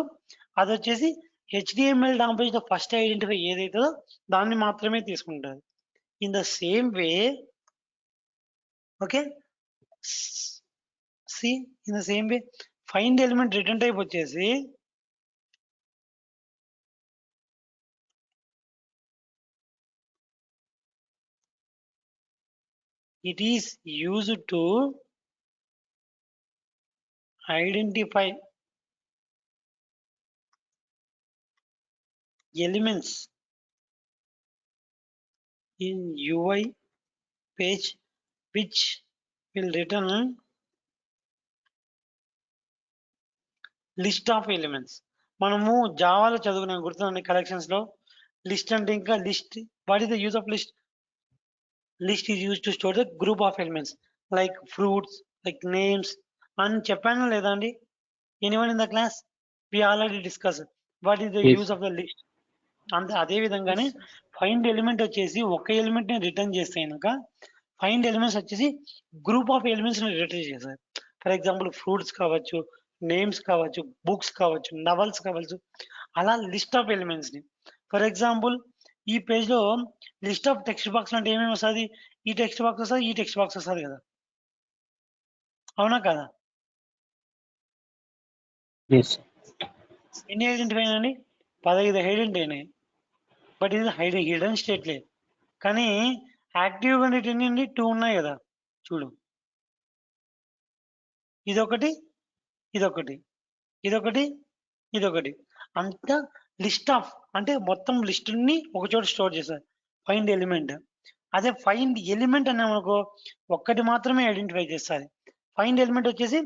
అది వచ్చేసి HTML లాంగ్వేజ్ లో ఫస్ట్ ఐడెంటిఫై ఏదైతుందో దాన్ని మాత్రమే తీసుకుంటుంది. In the same way, okay, see in the same way find element return type వచ్చేసి it is used to identify elements in UI page which will return list of elements. మనము జావాలో చదువుకునే గుర్తుందండి collections లో. లిస్ట్ అంటే ఇంకా list, what is the use of list? List is use to store the group of elements like fruits, like names అని చెప్పాను లేదా అండి? Anyone in the class? We already discuss what is the Yes. Use of the list. అంతే, అదే విధంగానే find element వచ్చేసి ఒక element ని రిటర్న్ చేస్తే కనుక ఫైండ్ ఎలిమెంట్స్ వచ్చేసి గ్రూప్ ఆఫ్ ఎలిమెంట్స్ ని రిటర్న్ చేస్తారు. ఫర్ ఎగ్జాంపుల్ ఫ్రూట్స్ కావచ్చు, నేమ్స్ కావచ్చు, బుక్స్ కావచ్చు, నవల్స్ కావచ్చు, అలా లిస్ట్ ఆఫ్ ఎలిమెంట్స్ ని. ఫర్ ఎగ్జాంపుల్ ఈ పేజ్ లో లిస్ట్ ఆఫ్ టెక్స్ట్ బాక్స్ అంటే ఏమేమి వస్తుంది? ఈ టెక్స్ట్ బాక్స్ వస్తుంది, ఈ టెక్స్ట్ బాక్స్ వస్తుంది కదా. అవునా కదా? Yes. ఎన్ని ఐడెంటిఫై అయినాయండి? 15 ఐడెంటిఫై అయినాయి. బట్ ఇది హిడెన్ స్టేట్లే. కానీ యాక్టివ్గా ఉండేటి ఎన్ని అండి? 2 ఉన్నాయి కదా. చూడు, ఇదొకటి, ఇదొకటి, ఇదొకటి, ఇదొకటి. అంతా లిస్ట్ ఆఫ్ అంటే మొత్తం లిస్టుని ఒక చోట స్టోర్ చేస్తారు ఫైండ్ ఎలిమెంట్. అదే ఫైండ్ ఎలిమెంట్ అన్నామనుకో ఒక్కటి మాత్రమే ఐడెంటిఫై చేస్తారు. ఫైండ్ ఎలిమెంట్ వచ్చేసి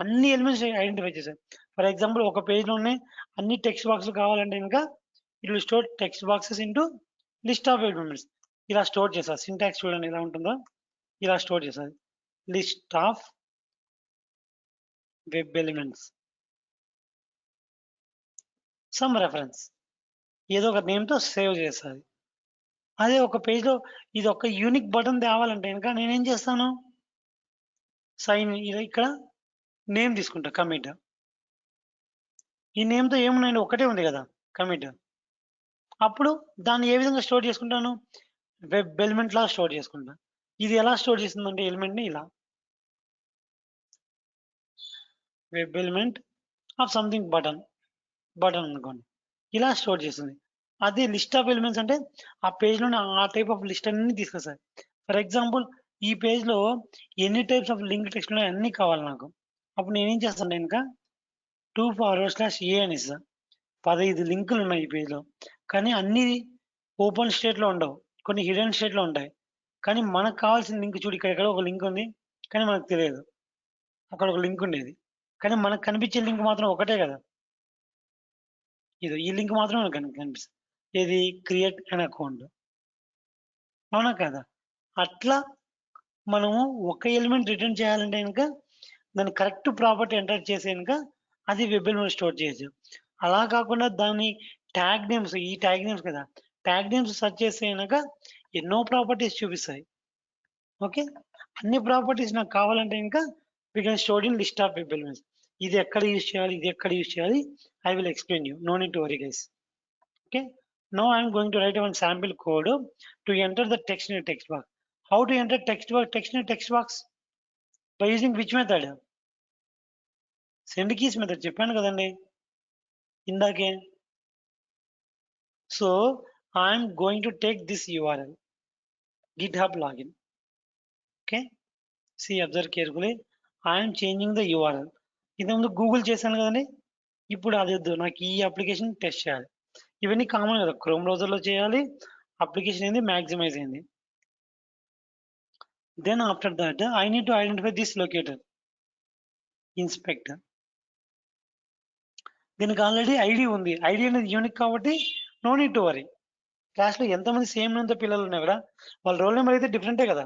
అన్ని ఎలిమెంట్స్ ఐడెంటిఫై చేస్తారు. ఫర్ ఎగ్జాంపుల్ ఒక పేజ్లోనే అన్ని టెక్స్ట్ బాక్స్లు కావాలంటే ఇంకా it will store text boxes into list of elements. ఇలా స్టోర్ చేస్తారు. సింటాక్స్ చూడండి ఎలా ఉంటుందో, ఇలా స్టోర్ చేస్తారు. List of web elements, some reference, ఏదో ఒక నేమ్తో సేవ్ చేస్తుంది. అదే ఒక పేజ్లో ఇది ఒక యూనిక్ బటన్ తేవాలంటే కనుక నేనేం చేస్తాను? సైన్, ఇక్కడ నేమ్ తీసుకుంటా, కమిట్. ఈ నేమ్తో ఏమున్నాయండి? ఒకటే ఉంది కదా, కమిట్. అప్పుడు దాన్ని ఏ విధంగా స్టోర్ చేసుకుంటాను? వెబ్ ఎలిమెంట్ లా స్టోర్ చేసుకుంటా. ఇది ఎలా స్టోర్ చేస్తుందంటే ఎలిమెంట్ని ఇలా web element of something button అనుకోండి, ఇలా స్టోర్ చేస్తుంది. అదే లిస్ట్ ఆఫ్ ఎలిమెంట్స్ అంటే ఆ పేజ్లోనే ఆ టైప్ ఆఫ్ లిస్ట్ అన్ని తీసుకొస్తాయి. ఫర్ ఎగ్జాంపుల్ ఈ పేజ్లో ఎన్ని టైప్స్ ఆఫ్ లింక్ టెక్స్ట్ ఉన్నాయి అన్నీ కావాలి నాకు. అప్పుడు నేనేం చేస్తాను? ఇంకా 2/A అని ఇస్తా. 15 లింకులు ఉన్నాయి ఈ పేజ్లో, కానీ అన్ని ఓపెన్ స్టేట్లో ఉండవు, కొన్ని హిడెన్ స్టేట్లో ఉంటాయి. కానీ మనకు కావాల్సిన లింక్ చూడు, ఇక్కడ ఒక లింక్ ఉంది కానీ మనకు తెలియదు. అక్కడ ఒక లింక్ ఉండేది కానీ మనకు కనిపించే లింక్ మాత్రం ఒకటే కదా, ఇది ఈ లింక్ మాత్రం మనకు కనిపిస్తుంది, ఇది క్రియేట్ అన్ అకౌంట్, అవునా కదా. అట్లా మనము ఒక ఎలిమెంట్ రిటర్న్ చేయాలంటే కనుక దాని కరెక్ట్ ప్రాపర్టీ ఎంటర్ చేసి కనుక అది వెబ్ ఎలిమెంట్ స్టోర్ చేయొచ్చు. అలా కాకుండా దాని ట్యాగ్ నేమ్స్, ఈ ట్యాగ్ నేమ్స్ కదా, ట్యాగ్ నేమ్స్ సెర్చ్ చేస్తే కనుక ఎన్నో ప్రాపర్టీస్ చూపిస్తాయి. ఓకే, అన్ని ప్రాపర్టీస్ నాకు కావాలంటే ఇంకా we can store in list of web elements. ఇది ఎక్కడ యూజ్ చేయాలి, ఇది ఎక్కడ యూజ్ చేయాలి, I will explain you, no need to worry guys. Okay, now I'm going to write one sample code to enter the text in a text box. How to enter text in a text box? By using which method? Send keys method చెప్పాను కదండి ఇందాకే. So I'm going to take this URL, GitHub login. Okay, see, observe carefully, I'm changing the URL. ఇంతకుముందు Google చేశాను కదండి, ఇప్పుడు అది వద్దు, నాకు ఈ అప్లికేషన్ టెస్ట్ చేయాలి. ఇవన్నీ కామన్ కదా, క్రోమ్ బ్రౌజర్లో చేయాలి, అప్లికేషన్ ఏంది మ్యాక్సిమైజ్ అయింది. Then after that I need to identify this locator, inspector. దీనికి ఆల్రెడీ ఐడి ఉంది, ఐడి అనేది యూనిక్ కాబట్టి నో నీడ్ టు వరీ. క్లాస్లో ఎంతమంది సేమ్ నేమ్తో పిల్లలు ఉన్నా కూడా వాళ్ళ రోల్ నెంబర్ అయితే డిఫరెంటే కదా,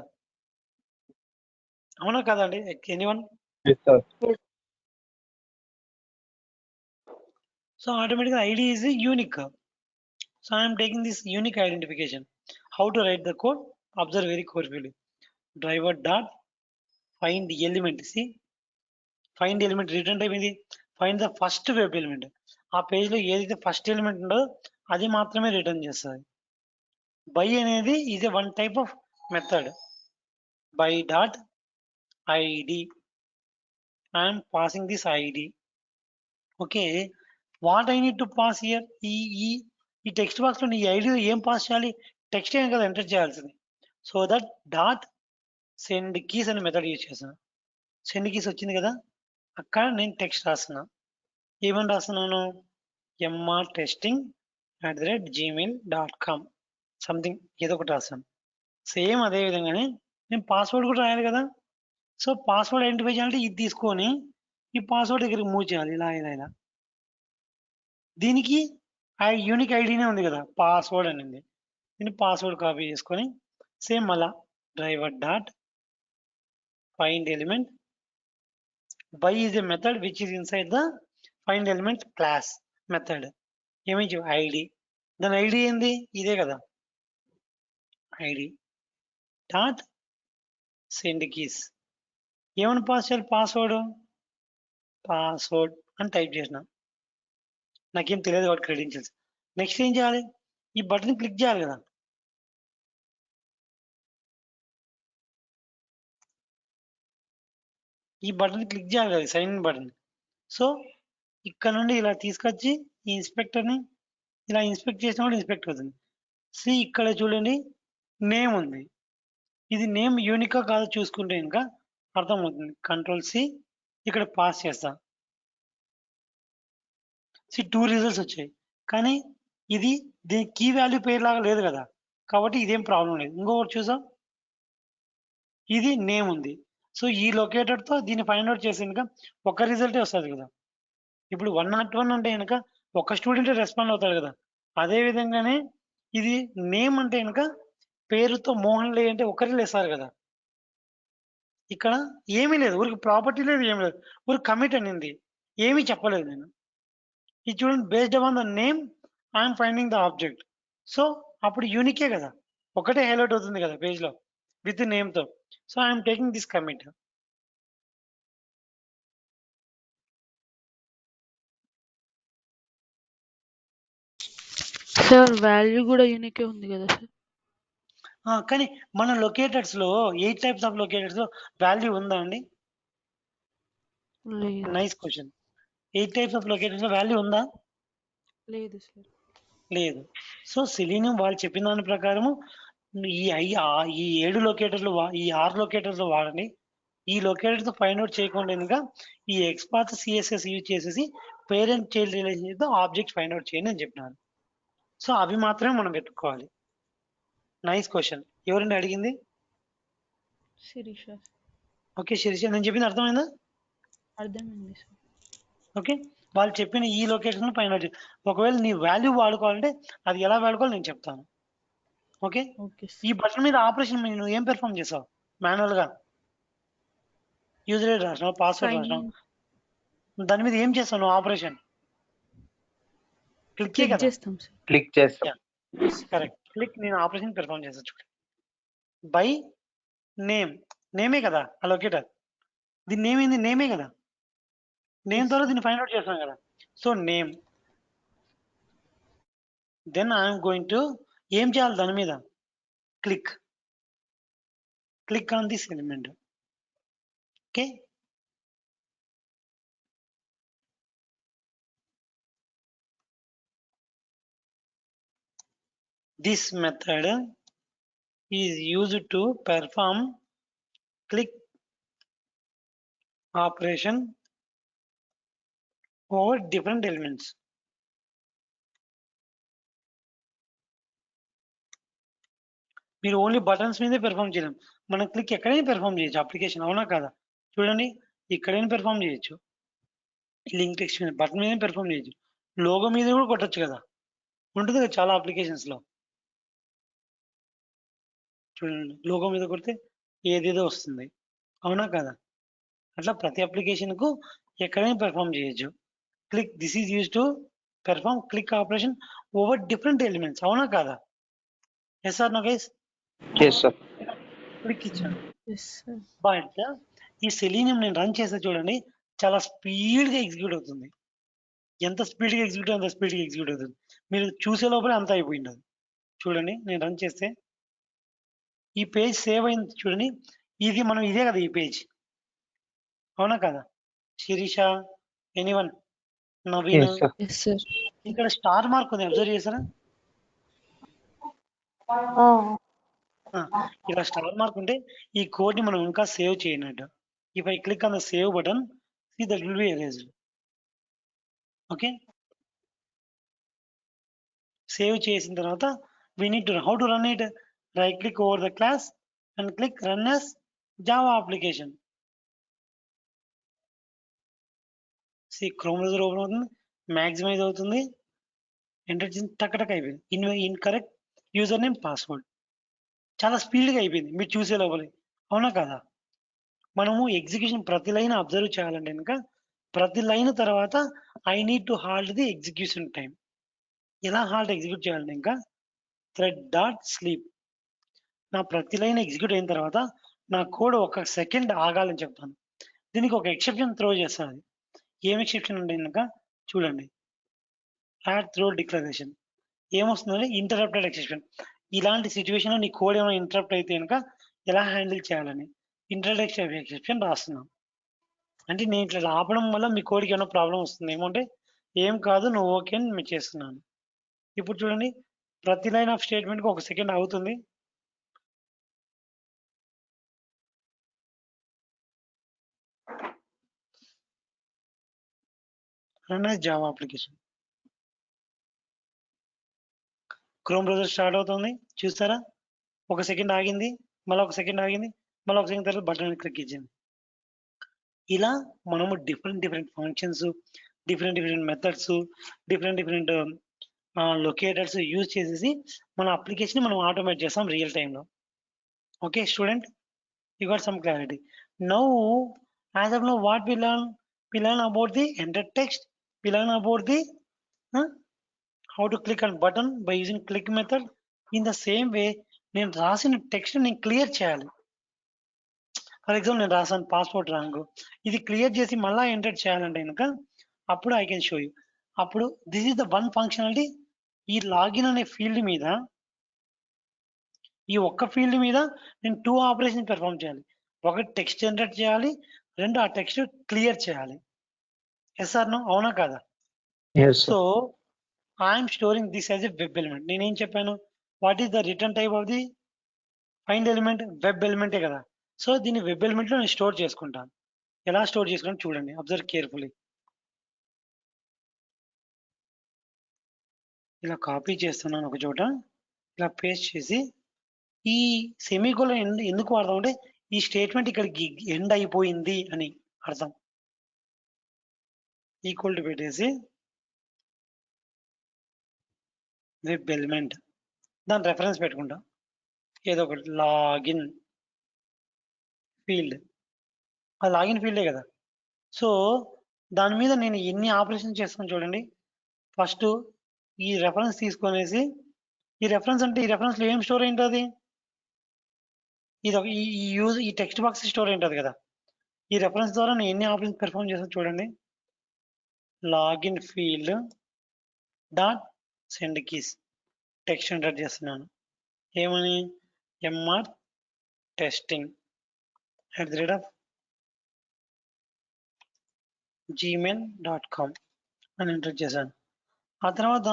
అవునా కదండి? Anyone? Yes, sir. So automatically ID is unique. So I am taking this unique identification. How to write the code? Observe very carefully. Driver dot find element. See, find element return type ఇది. Find the first web element. ఆ page లో ఏదైతే first element ఉందో అది మాత్రమే return చేస్తుంది. By అనేది is one type of method. By dot ID, I'm passing this ID. Okay, what I need to pass here, ఈ టెక్స్ట్ బాక్స్ లో ఈ ఐడిలో ఏం పాస్ చేయాలి, టెక్స్ట్ ఏం కదా ఎంటర్ చేయాల్సింది. So that dot send keys అనే మెథడ్ యూజ్ చేస్తాను. సెండ్ కీస్ వచ్చింది కదా, అక్కడ నేను టెక్స్ట్ రాస్తున్నా. ఏమని రాస్తున్నాను, ఎంఆర్ టెస్టింగ్ @gmail.com సంథింగ్ ఏదో ఒకటి రాస్తాను. సేమ్ అదే విధంగానే నేను పాస్వర్డ్ కూడా రాయాలి కదా. సో పాస్వర్డ్ ఐడెంటిఫై చేయాలంటే ఇది తీసుకొని ఈ పాస్వర్డ్ దగ్గరికి మూవ్ చేయాలి, ఇలా ఇలా ఇలా. దీనికి యూనిక్ ఐడినే ఉంది కదా, పాస్వర్డ్ అనేది. దీన్ని పాస్వర్డ్ కాపీ చేసుకొని సేమ్ మళ్ళా driver dot find element. By is a method which is inside the find element class method. ఏమిచ్చు ఐడి, దాని ఐడి ఏంది ఇదే కదా, ఐడి డాట్ సెండ్ కీస్. ఏమని పాస్ చేయాలి, పాస్వర్డ్ అని టైప్ చేసిన, నాకేం తెలియదు కాబట్టి క్రెడెన్షియల్స్. నెక్స్ట్ ఏం చేయాలి, ఈ బటన్ క్లిక్ చేయాలి కదా. ఈ బటన్ క్లిక్ చేయాలి కదా, సైన్ ఇన్ బటన్. సో ఇక్కడ నుండి ఇలా తీసుకొచ్చి ఈ ఇన్స్పెక్టర్ని ఇలా ఇన్స్పెక్ట్ చేసినప్పుడు ఇన్స్పెక్ట్ అవుతుంది. సి ఇక్కడ చూడండి నేమ్ ఉంది, ఇది నేమ్ యూనికా కాదో చూసుకుంటే ఇంకా అర్థమవుతుంది. కంట్రోల్ సి, ఇక్కడ పాస్ చేస్తా. సి 2 రిజల్ట్స్ వచ్చాయి, కానీ ఇది దీని కీ వాల్యూ పేరు లాగా లేదు కదా, కాబట్టి ఇదేం ప్రాబ్లం లేదు. ఇంకొకటి చూసాం, ఇది నేమ్ ఉంది. సో ఈ లొకేటర్తో దీన్ని ఫైండ్ అవుట్ చేసి కనుక ఒక రిజల్టే వస్తుంది కదా. ఇప్పుడు 101 అంటే కనుక ఒక స్టూడెంట్ రెస్పాండ్ అవుతాడు కదా, అదే విధంగానే ఇది నేమ్ అంటే కనుక పేరుతో మోహన్ లే అంటే ఒకరి లేస్తారు కదా. ఇక్కడ ఏమీ లేదు, ఊరికి ప్రాపర్టీ లేదు, ఏమి లేదు, ఊరికి కమిట్ అనింది, ఏమీ చెప్పలేదు నేను. ఈ చూడండి, based on the name I'm finding the object. So అప్పుడు యూనికే కదా, ఒకటే హైలైట్ అవుతుంది కదా పేజ్ లో విత్ నేమ్తో. So I'm taking this commit. Sir value కూడా యూనికే ఉంది కదా సార్. కానీ మన లొకేటర్స్ లో 8 టైప్స్ ఆఫ్ లొకేటర్స్ లో వాల్యూ ఉందా అండి? లేదు. Nice question. 8 types of locators లో వాల్యూ ఉందా? లేదు సార్. లేదు. సో సెలీనియం వాళ్ళు చెప్పిన దాని ప్రకారము ఈ 7 లొకేటర్లు ఈ 6 లొకేటర్స్ వాడండి. ఈ లొకేటర్స్ ఫైండ్ అవుట్ చేయకుండా ఇంకా ఈ ఎక్స్పాత్ సిఎస్ఎస్ యూజ్ చేసేసి parent child relationship object find out చేయండి అని చెప్పినారు. సో అవి మాత్రమే మనం పెట్టుకోవాలి. Nice question. ఎవరండి అడిగింది? శిరీష. ఓకే శిరీష, నేను చెప్పింది అర్థమైందా? అర్థమైంది సార్. ఓకే, వాళ్ళు చెప్పిన ఈ లొకేషన్ ఫైండ్ అవుట్. ఒకవేళ నీ వాల్యూ వాడుకోవాలంటే అది ఎలా వాడుకోవాలో నేను చెప్తాను. ఓకే, ఓకే ఈ బటన్ మీద ఆపరేషన్ నువ్వు ఏం పెర్ఫామ్ చేసావు? మాన్యువల్ గా యూజర్ ఐడి రాసినావు, పాస్వర్డ్ సైన్ రాసినావు, దాని మీద ఏం చేస్తావు నువ్వు? ఆపరేషన్ క్లిక్ క్లిక్ కదా. చేస్తాం సార్. క్లిక్ చేస్తాం. Correct, click. నేను ఆపరేషన్ పెర్ఫామ్ చేస్తాను చూడండి. బై నేమ్, నేమే కదా ఆ లొకేటర్. దీని నేమ్ ఏంది? నేమే కదా. నేమ్ ద్వారా దీన్ని ఫైండ్ అవుట్ చేస్తాం కదా. So name, then I'm going to ఏం చేయాలి దాని మీద? Click, click on this element. Okay, this method is used to perform click operation over different elements. మీరు ఓన్లీ బటన్స్ మీదే పెర్ఫామ్ చేయలేం. మనం క్లిక్ ఎక్కడైనా పెర్ఫామ్ చేయొచ్చు అప్లికేషన్, అవునా కదా? చూడండి, ఇక్కడైనా పెర్ఫామ్ చేయొచ్చు. లింక్ టెక్స్ట్ మీద బటన్ మీద పెర్ఫామ్ చేయొచ్చు. లోగో మీద కూడా కొట్టచ్చు కదా, ఉంటుంది కదా చాలా అప్లికేషన్స్ లో. చూడండి, లోగో మీద కొడితే ఏదేదో వస్తుంది, అవునా కదా? అట్లా ప్రతి అప్లికేషన్ కు ఎక్కడైనా పెర్ఫామ్ చేయొచ్చు. Click, this is use to perform click operation over different elements, అవునా కాదా? Yes or no guys? Yes sir. Click ఇచ్చాను. Yes sir. బట్ ఈ సెలీనియం నేను రన్ చేస్తే చూడండి, చాలా స్పీడ్ గా ఎగ్జిక్యూట్ అవుతుంది. ఎంత స్పీడ్ గా ఎగ్జిక్యూట్ అంత స్పీడ్ గా ఎగ్జిక్యూట్ అవుతుంది. మీరు చూసే లోపలే అంత అయిపోయింది. చూడండి, నేను రన్ చేస్తే ఈ పేజ్ సేవ్ అయింది. చూడండి, ఇది మనం ఇదే కదా ఈ పేజ్, అవునా కదా? Shirisha, anyone, Naveen, yes sir. Yes sir. ఇక్కడ స్టార్ మార్క్ ఉంది, అబ్జర్వ్ చేశారా? ఇలా స్టార్ మార్క్ ఉంటే ఈ కోడ్ ని మనం ఇంకా సేవ్ చేయనట్టు. If I click on the save button, see that will be erased. Okay, save చేసిన తర్వాత we need to how to run it. Right click over the class and click run as Java application. See, Chrome browser open అవుతుంది, maximize అవుతుంది, enter చేసి టక్ అయిపోయింది. Incorrect user name password. చాలా స్పీడ్గా అయిపోయింది మీరు చూసే లోపలే, అవునా కదా? మనము ఎగ్జిక్యూషన్ ప్రతి లైన్ అబ్జర్వ్ చేయాలంటే కనుక ప్రతి లైన్ తర్వాత I need to halt the execution time. ఎలా హాల్ట్ ఎగ్జిక్యూట్ చేయాలంటే ఇంకా థ్రెడ్ డాట్ స్లీప్, నా ప్రతి లైన్ ఎగ్జిక్యూట్ అయిన తర్వాత నా కోడ్ 1 సెకండ్ ఆగాలని చెప్తాను. దీనికి ఒక ఎక్సెప్షన్ త్రో చేస్తాను. ఏం ఎక్సెప్షన్ అంటే కనుక చూడండి, యాడ్ త్రో డిక్లరేషన్ ఏమొస్తుందంటే ఇంటరప్టెడ్ ఎక్సెప్షన్. ఇలాంటి సిచ్యువేషన్ లో నీ కోడ్ ఏమైనా ఇంటరప్ట్ అయితే కనుక ఎలా హ్యాండిల్ చేయాలని ఇంటరప్ట్ ఎక్సెప్షన్ రాస్తున్నాను. అంటే నేను ఇట్లా ఆపడం వల్ల మీ కోడ్కి ఏమైనా ప్రాబ్లం వస్తుంది ఏమంటే ఏం కాదు, నువ్వు ఓకే అని మీకు చేస్తున్నాను. ఇప్పుడు చూడండి, ప్రతి లైన్ ఆఫ్ స్టేట్మెంట్కి 1 సెకండ్ అవుతుంది. Run as Java application. Chrome browser start అవుతుంది, చూస్తారా? 1 సెకండ్ ఆగింది, మళ్ళీ 1 సెకండ్ ఆగింది, మళ్ళీ 1 సెకండ్ తర్వాత బటన్ క్లిక్ ఇచ్చింది. ఇలా మనము different functions, different methods, different locators use చేసేసి మన అప్లికేషన్ మనం ఆటోమేట్ చేస్తాం రియల్ టైంలో. Okay student, you got some clarity. Now, as of now, what we learn? We learn about the enter text. We learn about the how to click on button by using click method. In the same way, నేను రాసిన text నేను clear చేయాలి. For example నేను రాసాను passport wrong, ఇది clear చేసి మళ్ళీ enter చేయాలంటే కనుక అప్పుడు ఐ కెన్ షో యూ. అప్పుడు this is the one functionality. ఈ లాగిన్ అనే ఫీల్డ్ మీద, ఈ ఒక్క ఫీల్డ్ మీద నేను 2 ఆపరేషన్ పెర్ఫామ్ చేయాలి. ఒకటి టెక్స్ట్ జనరేట్ చేయాలి, 2 ఆ టెక్స్ట్ క్లియర్ చేయాలి. ఎస్ ఆర్ నో, అవునా కాదా? Yes so sir. I'm storing this as a web element. నేనేం చెప్పాను? What is the return type of the find element? Web ఎలిమెంటే కదా. సో దీన్ని వెబ్ ఎలిమెంట్ లో నేను స్టోర్ చేసుకుంటాను. ఎలా స్టోర్ చేసుకుంటాను చూడండి, అబ్జర్వ్ కేర్ఫుల్లీ. ఇలా కాపీ చేస్తున్నాను ఒక చోట, ఇలా పేస్ట్ చేసి ఈ సెమీకోలన్ ఎందుకు వాడదాం అంటే ఈ స్టేట్మెంట్ ఇక్కడికి ఎండ్ అయిపోయింది అని అర్థం. ఈక్వల్ టు పెట్టేసి వెబ్ ఎలిమెంట్ దాని రెఫరెన్స్ పెట్టుకుంటాం, ఏదో ఒకటి లాగిన్ ఫీల్డ్, అది లాగిన్ ఫీల్డే కదా. సో దాని మీద నేను ఎన్ని ఆపరేషన్ చేస్తాను చూడండి. ఫస్ట్ ఈ రెఫరెన్స్ తీసుకొనేసి, ఈ రెఫరెన్స్ అంటే ఈ రెఫరెన్స్లో ఏం స్టోర్ అయింటుంది, ఇది ఒక ఈ టెక్స్ట్ బాక్స్ స్టోర్ అయింటుంది కదా. ఈ రెఫరెన్స్ ద్వారా నేను ఎన్ని ఆపరేషన్ పెర్ఫామ్ చేస్తాను చూడండి. Login field dot send keys text enter చేస్తున్నాను, ఏమని ఎంఆర్ టెస్టింగ్ @gmail.com అని ఎంటర్ చేశాను. ఆ తర్వాత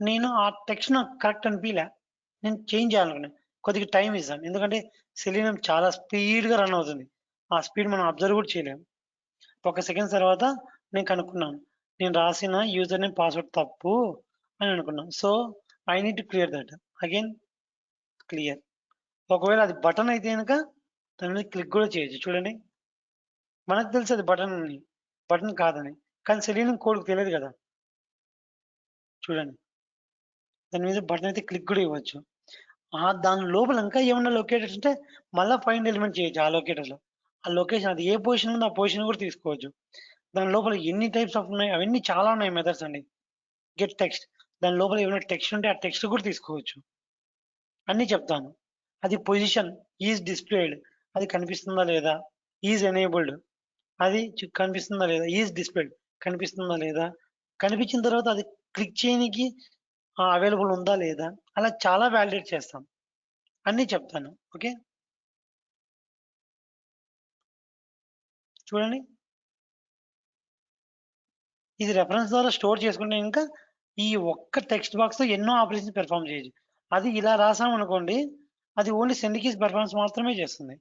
నేను ఆ టెక్స్ట్ నాకు కరెక్ట్ అనిపించలే, నేను చేంజ్ చేయాలనుకున్నాను. కొద్దిగా టైం ఇస్తాను, ఎందుకంటే సెలీనియం చాలా స్పీడ్గా రన్ అవుతుంది. ఆ స్పీడ్ మనం అబ్జర్వ్ కూడా చేయలేము. ఒక సెకండ్ తర్వాత నేను కనుక్కున్నాను, నేను రాసిన యూజర్ నేమ్ పాస్వర్డ్ తప్పు అని అనుకున్నాను. So I need to clear that. Again clear. ఒకవేళ అది బటన్ అయితే కనుక దాని మీద క్లిక్ కూడా చేయొచ్చు. చూడండి, మనకు తెలుసు అది బటన్ కాదని, కానీ సెలీనియం కోడ్కి తెలియదు కదా. చూడండి, దాని మీద బటన్ అయితే క్లిక్ కూడా ఇవ్వచ్చు. దాని లోపల ఇంకా ఏమన్నా లొకేటర్స్ ఉంటే మళ్ళీ ఫైండ్ ఎలిమెంట్ చేయొచ్చు. ఆ లొకేటర్లో ఆ లొకేషన్, అది ఏ పొజిషన్ ఉందో ఆ పొజిషన్ కూడా తీసుకోవచ్చు. దాని లోపల ఎన్ని టైప్స్ ఆఫ్ ఉన్నాయి, అవన్నీ చాలా ఉన్నాయి మెథడ్స్ అండి. గెట్ టెక్స్ట్, దాని లోపల ఏమైనా టెక్స్ట్ ఉంటే ఆ టెక్స్ట్ కూడా తీసుకోవచ్చు. అన్నీ చెప్తాను. అది పొజిషన్ ఈజ్ డిస్ప్లేడ్, అది కనిపిస్తుందా లేదా, ఈజ్ ఎనేబుల్డ్, అది కనిపిస్తుందా లేదా, ఈజ్ డిస్ప్లేడ్ కనిపిస్తుందా లేదా, కనిపించిన తర్వాత అది క్లిక్ చేయడానికి అవైలబుల్ ఉందా లేదా, అలా చాలా వ్యాలిడేట్ చేస్తాం. అన్నీ చెప్తాను. ఓకే, చూడండి, ఇది రెఫరెన్స్ ద్వారా స్టోర్ చేసుకుంటే ఇంకా ఈ ఒక్క టెక్స్ట్ బాక్స్తో ఎన్నో ఆపరేషన్స్ పెర్ఫామ్ చేయొచ్చు. అది ఇలా రాసాం అనుకోండి, అది ఓన్లీ సెండ్ కీస్ పెర్ఫార్మెన్స్ మాత్రమే చేస్తుంది.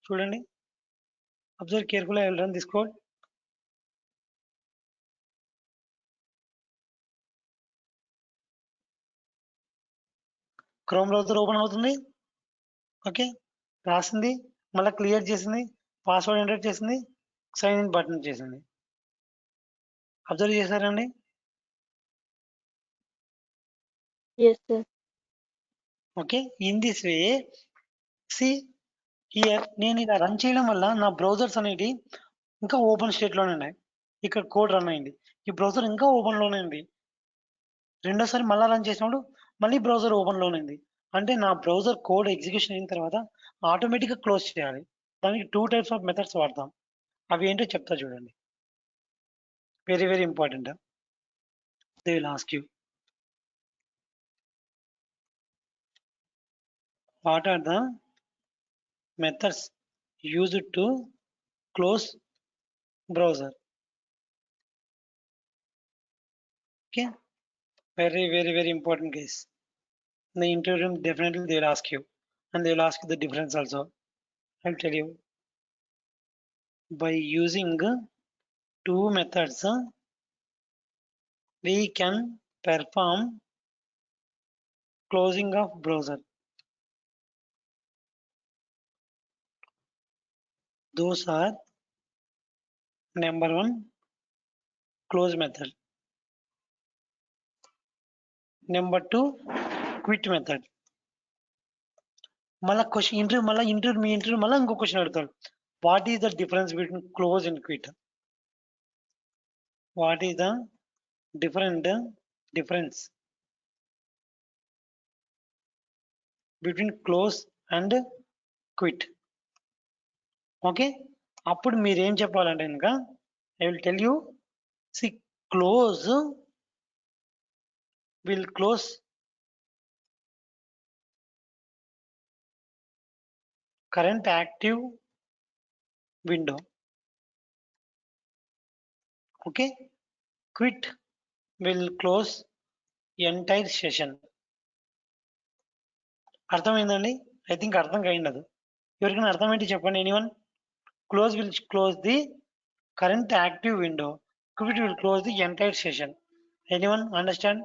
చూడండి, observe careful, I will run this code. Chrome browser open అవుతుంది. ఓకే, రాసింది, మళ్ళీ క్లియర్ చేసింది, పాస్వర్డ్ ఎంటర్ చేసింది, సైన్ ఇన్ బటన్ చేసింది. అబ్జర్వ్ చేశారండి? Yes, sir. Okay, in this way see here నేను ఇలా రన్ చేయడం వల్ల నా బ్రౌజర్స్ అనేవి ఇంకా ఓపెన్ స్టేట్లోనే ఉన్నాయి. ఇక్కడ కోడ్ రన్ అయింది, ఈ బ్రౌజర్ ఇంకా ఓపెన్లోనే ఉంది. రెండోసారి మళ్ళీ రన్ చేసినప్పుడు మళ్ళీ బ్రౌజర్ ఓపెన్లోనే ఉంది. అంటే నా బ్రౌజర్ కోడ్ ఎగ్జిక్యూషన్ అయిన తర్వాత ఆటోమేటిక్గా క్లోజ్ చేయాలి. దానికి 2 టైప్స్ ఆఫ్ మెథడ్స్ వాడతాం. అవి ఏంటో చెప్తా చూడండి. Very very important. They will ask you what are the methods used to close browser. Okay, very very very important guys. In the interview definitely they will ask you, and they will ask you the difference also. I'll tell you. By using 2 methods we can perform closing of browser. Those are number 1 close method, number 2 quit method. మళ్ళా question interview మీ interview మళ్ళీ ఇంకో question అడుగుతాడు, what is the difference between close and quit? What is the difference between close and quit? Okay, అప్పుడు మీరు ఏం చెప్పాలంటే కనుక I will tell you. See close will close current active window. Okay, quit will close entire session. అర్థమైందండి? I think అర్థం కాయిండదు. ఎవరికైనా అర్థమైంది చెప్పండి. Anyone? Close will close the current active window, quit will close the entire session. Anyone understand?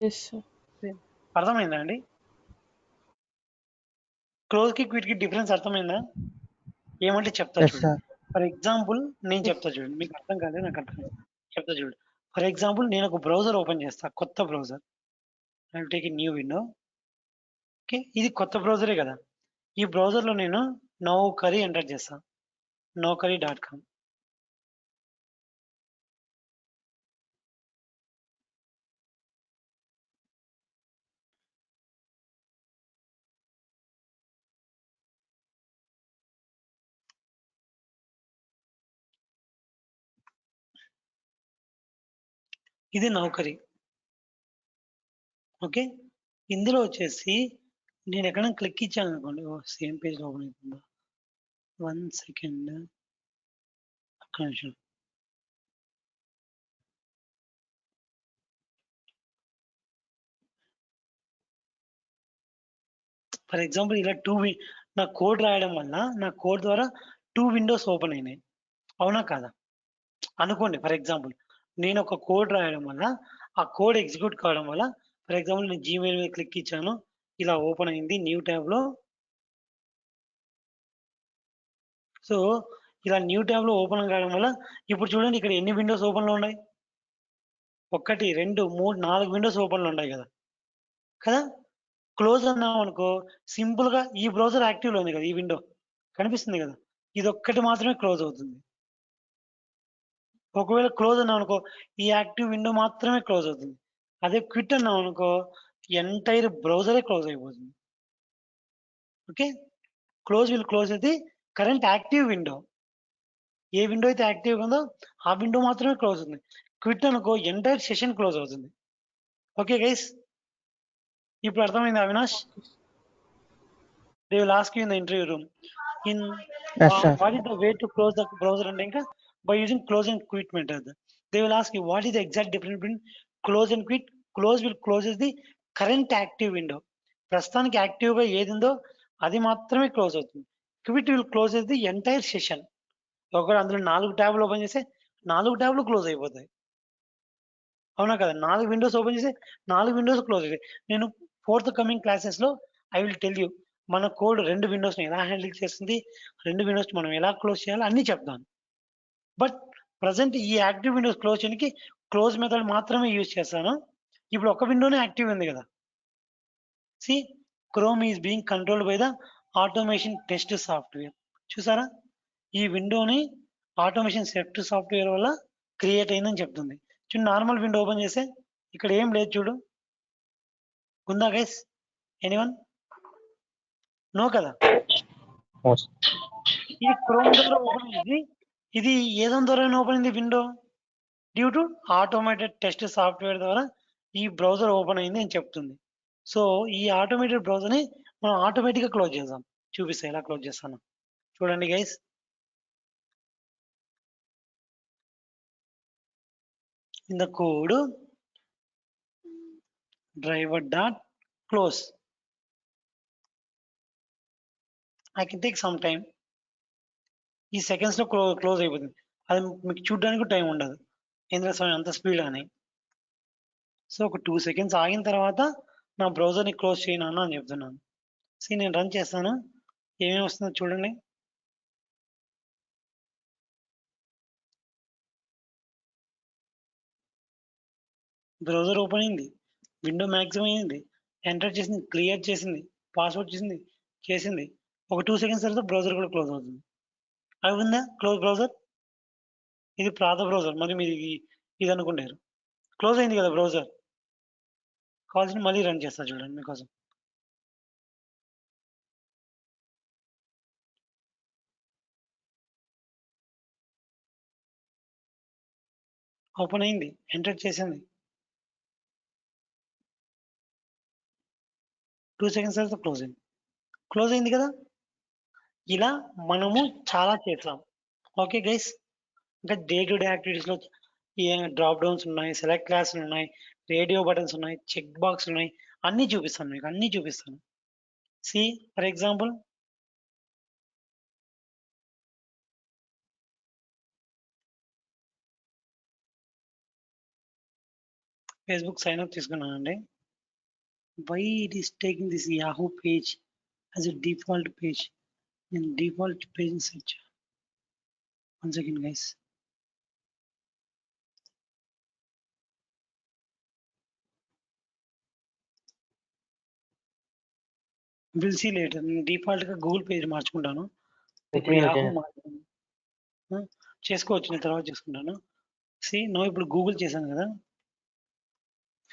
Yes, sir. అర్థమైందా అండి? Close కి quit కి difference అర్థమైందా? ఏమంటే చెప్తా ఎస్ చూడండి. సార్, ఫర్ ఎగ్జాంపుల్ నేను చెప్తా చూడండి, మీకు అర్థం కాలేదు నాకు అర్థం కాదు. చెప్తా చూడండి. ఫర్ ఎగ్జాంపుల్ నేను ఒక బ్రౌజర్ ఓపెన్ చేస్తా, కొత్త browser. I will take a new window. Okay, ఇది కొత్త బ్రౌజరే కదా. ఈ బ్రౌజర్లో నేను నౌకరీ ఎంటర్ చేస్తా, naukari.com. ఇది నౌకరీ. ఓకే, ఇందులో వచ్చేసి నేను ఎక్కడైనా క్లిక్ ఇచ్చాను అనుకోండి, సేమ్ పేజ్ ఓపెన్ అవుతుందా, 1 సెకండ్, ఒక్క నిమిషం. ఫర్ ఎగ్జాంపుల్ ఇలా నా కోడ్ రాయడం వల్ల నా కోడ్ ద్వారా 2 విండోస్ ఓపెన్ అయినాయి, అవునా కాదా అనుకోండి. ఫర్ ఎగ్జాంపుల్ నేను ఒక కోడ్ రాయడం వల్ల ఆ కోడ్ ఎగ్జిక్యూట్ కావడం వల్ల, ఫర్ ఎగ్జాంపుల్ నేను జీమెయిల్ మీద క్లిక్ ఇచ్చాను, ఇలా ఓపెన్ అయింది న్యూ ట్యాబ్లో. సో ఇలా న్యూ ట్యాబ్లో ఓపెన్ కావడం వల్ల ఇప్పుడు చూడండి ఇక్కడ ఎన్ని విండోస్ ఓపెన్లో ఉన్నాయి, 1 2 3 4 విండోస్ ఓపెన్లో ఉన్నాయి కదా కదా. క్లోజ్ అన్నాం అనుకో, సింపుల్ గా ఈ బ్రౌజర్ యాక్టివ్లో ఉంది కదా, ఈ విండో కనిపిస్తుంది కదా, ఇది ఒక్కటి మాత్రమే క్లోజ్ అవుతుంది. ఒకవేళ క్లోజ్ అన్నాం అనుకో, ఈ యాక్టివ్ విండో మాత్రమే క్లోజ్ అవుతుంది. అదే క్విట్ అన్నాం అనుకో, ఎంటైర్ బ్రౌజరే క్లోజ్ అయిపోతుంది. Okay, close will close the current active window. A window అయితే యాక్టివ్ ఉందో ఆ విండో మాత్రమే క్లోజ్ అవుతుంది. క్విట్ అనుకో, ఎంటైర్ సెషన్ క్లోజ్ అవుతుంది. ఓకే గైస్, ఇప్పుడు అర్థమైంది Avinash? They will ask you in the interview room, in Yes, sir. what is the way to close the browser and ఇంకా by using close and quit method. They will ask you what is the exact difference between close and quit. Close will closes the current active window. ప్రస్తుతానికి active గా ఏది ఉందో అది మాత్రమే close అవుతుంది. Quit will closes the entire session. ఒకవేళ అందులో 4 ట్యాబ్లు open చేస్తే 4 ట్యాబ్లు క్లోజ్ అయిపోతాయి, అవునా కదా. 4 విండోస్ ఓపెన్ చేస్తే 4 విండోస్ క్లోజ్ అవుతాయి. నేను ఫోర్త్ కమింగ్ క్లాసెస్ లో ఐ విల్ టెల్ యూ మన కోడ్ 2 విండోస్ ని ఎలా హ్యాండిల్ చేస్తుంది, 2 విండోస్ మనం ఎలా క్లోజ్ చేయాలో అన్ని చెప్తాను. బట్ ప్రజెంట్ ఈ యాక్టివ్ విండోస్ క్లోజ్ చేయడానికి క్లోజ్ మెథడ్ మాత్రమే యూజ్ చేస్తాను. ఇప్పుడు ఒక విండోనే యాక్టివ్ ఉంది కదా. See Chrome is being controlled by the automation test software. చూసారా, ఈ విండోని ఆటోమేషన్ టెస్ట్ సాఫ్ట్వేర్ వల్ల క్రియేట్ అయిందని చెప్తుంది. చూడు, నార్మల్ విండో ఓపెన్ చేస్తే ఇక్కడ ఏం లేదు చూడు, ఉందా గైస్? ఎనీవన్? నో కదా. ఇది క్రోమ్ ద్వారా ఓపెన్ అయింది, ఇది ఏదో ద్వారా ఓపెన్ అయింది window, due to automated test software ద్వారా ఈ బ్రౌజర్ ఓపెన్ అయింది అని చెప్తుంది. సో ఈ ఆటోమేటెడ్ బ్రౌజర్ ని మనం ఆటోమేటిక్ గా క్లోజ్ చేద్దాం. చూపిస్తా ఎలా క్లోజ్ చేస్తాను, చూడండి guys. In the code driver.close. I can take some time. ఈ సెకండ్స్ లో క్లోజ్ అయిపోతుంది. అది మీకు చూడడానికి టైం ఉండదు, ఎందుకంటే అంత స్పీడ్ అని. సో ఒక 2 సెకండ్స్ ఆగిన తర్వాత నా బ్రౌజర్ని క్లోజ్ చేయను అని చెప్తున్నాను. సో నేను రన్ చేస్తాను, ఏమేమి వస్తుందో చూడండి. బ్రౌజర్ ఓపెన్ అయింది, విండో మ్యాక్సిమం అయింది, ఎంటర్ చేసింది, క్లియర్ చేసింది, పాస్వర్డ్ చేసింది. ఒక 2 సెకండ్స్ తర్వాత బ్రౌజర్ కూడా క్లోజ్ అవుతుంది. అది ఉందా క్లోజ్ బ్రౌజర్? ఇది పాత బ్రౌజర్, మరి మీరు ఇది అనుకుంటారు. క్లోజ్ అయింది కదా బ్రౌజర్. కావాల్సిన మళ్ళీ రన్ చేస్తా చూడండి మీకోసం. ఓపెన్ అయింది, ఎంటర్ చేసింది, 2 సెకండ్స్ తర్వాత క్లోజ్ అయింది కదా. ఇలా మనము చాలా చేసాం. ఓకే గైస్, ఇంకా డే టు డే యాక్టివిటీస్ లో డ్రాప్ డౌన్స్ ఉన్నాయి, సెలెక్ట్ క్లాసులు ఉన్నాయి, రేడియో బటన్స్ ఉన్నాయి, చెక్ బాక్స్ ఉన్నాయి, అన్ని చూపిస్తాను మీకు, అన్ని చూపిస్తాను. See for example Facebook sign up తీసుకున్నానండి. Why it is taking this Yahoo page as a default page. నేను default page search 1 second guys. We'll see later. నేను డిఫాల్ట్ గా గూగుల్ పేజ్ మార్చుకుంటాను. ఇప్పుడు యాహూ మార్చుకుంటాను. చేసుకోవచ్చు, నేను తర్వాత చేసుకుంటాను. సి నో ఇప్పుడు గూగుల్ చేశాను కదా,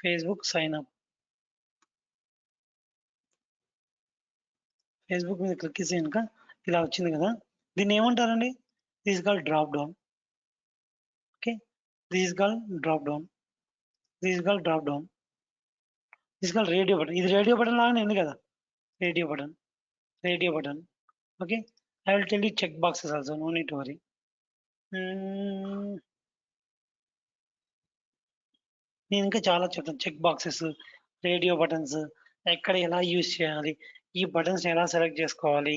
ఫేస్బుక్ సైన్ అప్. ఫేస్బుక్ మీద క్లిక్ చేసి కనుక ఇలా వచ్చింది కదా, దీన్ని ఏమంటారండి? This is called drop down. Okay, this is called drop down, this is called drop down, this is called radio button. ఇది రేడియో బటన్ లాగానే ఉంది కదా, radio button, radio button. Okay, I will tell you check boxes also, no need to worry. నేను ఇంకా చాలా చెప్తాను. Check boxes, radio buttons, ఎక్కడ ఎలా యూజ్ చేయాలి, ఈ బటన్స్ ఎలా సెలెక్ట్ చేసుకోవాలి.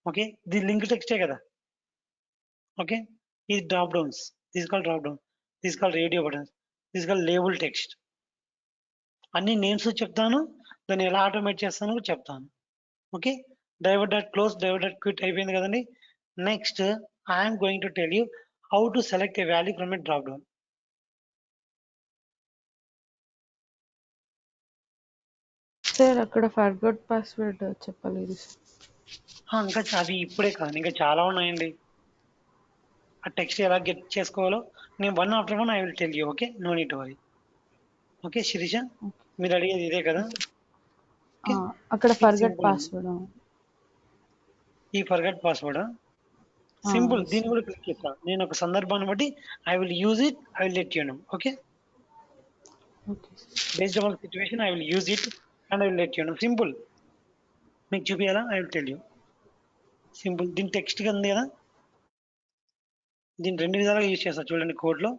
ఓకే, ఇది లింక్ టెక్స్టే కదా. ఓకే, ఇది drop downs, this call drop down, this call radio buttons, this call label text. అన్ని నేమ్స్ చెప్తాను, దాన్ని ఎలా ఆటోమేట్ చేస్తానో చెప్తాను. Okay, divert dot close, divert dot quit అయిపోయింది కదండి. Next I'm going to tell you how to select A value from A drop down. Sir అక్కడ forget password చెప్పలేదు సార్. ఇంకా అది ఇప్పుడే కాదు, ఇంకా చాలా ఉన్నాయండి. ఆ టెక్స్ట్ ఎలా గెట్ చేసుకోవాలో నేను one after one I will tell you. Okay, no need to worry. Okay Sirisha, మీరు అడిగేది ఇదే కదా. ఆ, అక్కడ ఇది ఫర్గట్ సింపుల్ అండి. పాస్వర్డ్. ఈ ఫర్గట్ పాస్వర్డ్ సింపుల్, దీన్ని కూడా క్లిక్ చేస్తా. నేను ఒక సందర్భాన్ని బట్టి I will use it, I will let you know. Okay, okay based on situation I will use it and I will let you know. Simple, మీకు చూపించాలా, I will tell you. Simple, దీని text ఉంది కదా, దీన్ని రెండు విధాలుగా use చేస్తా చూడండి కోడ్లో.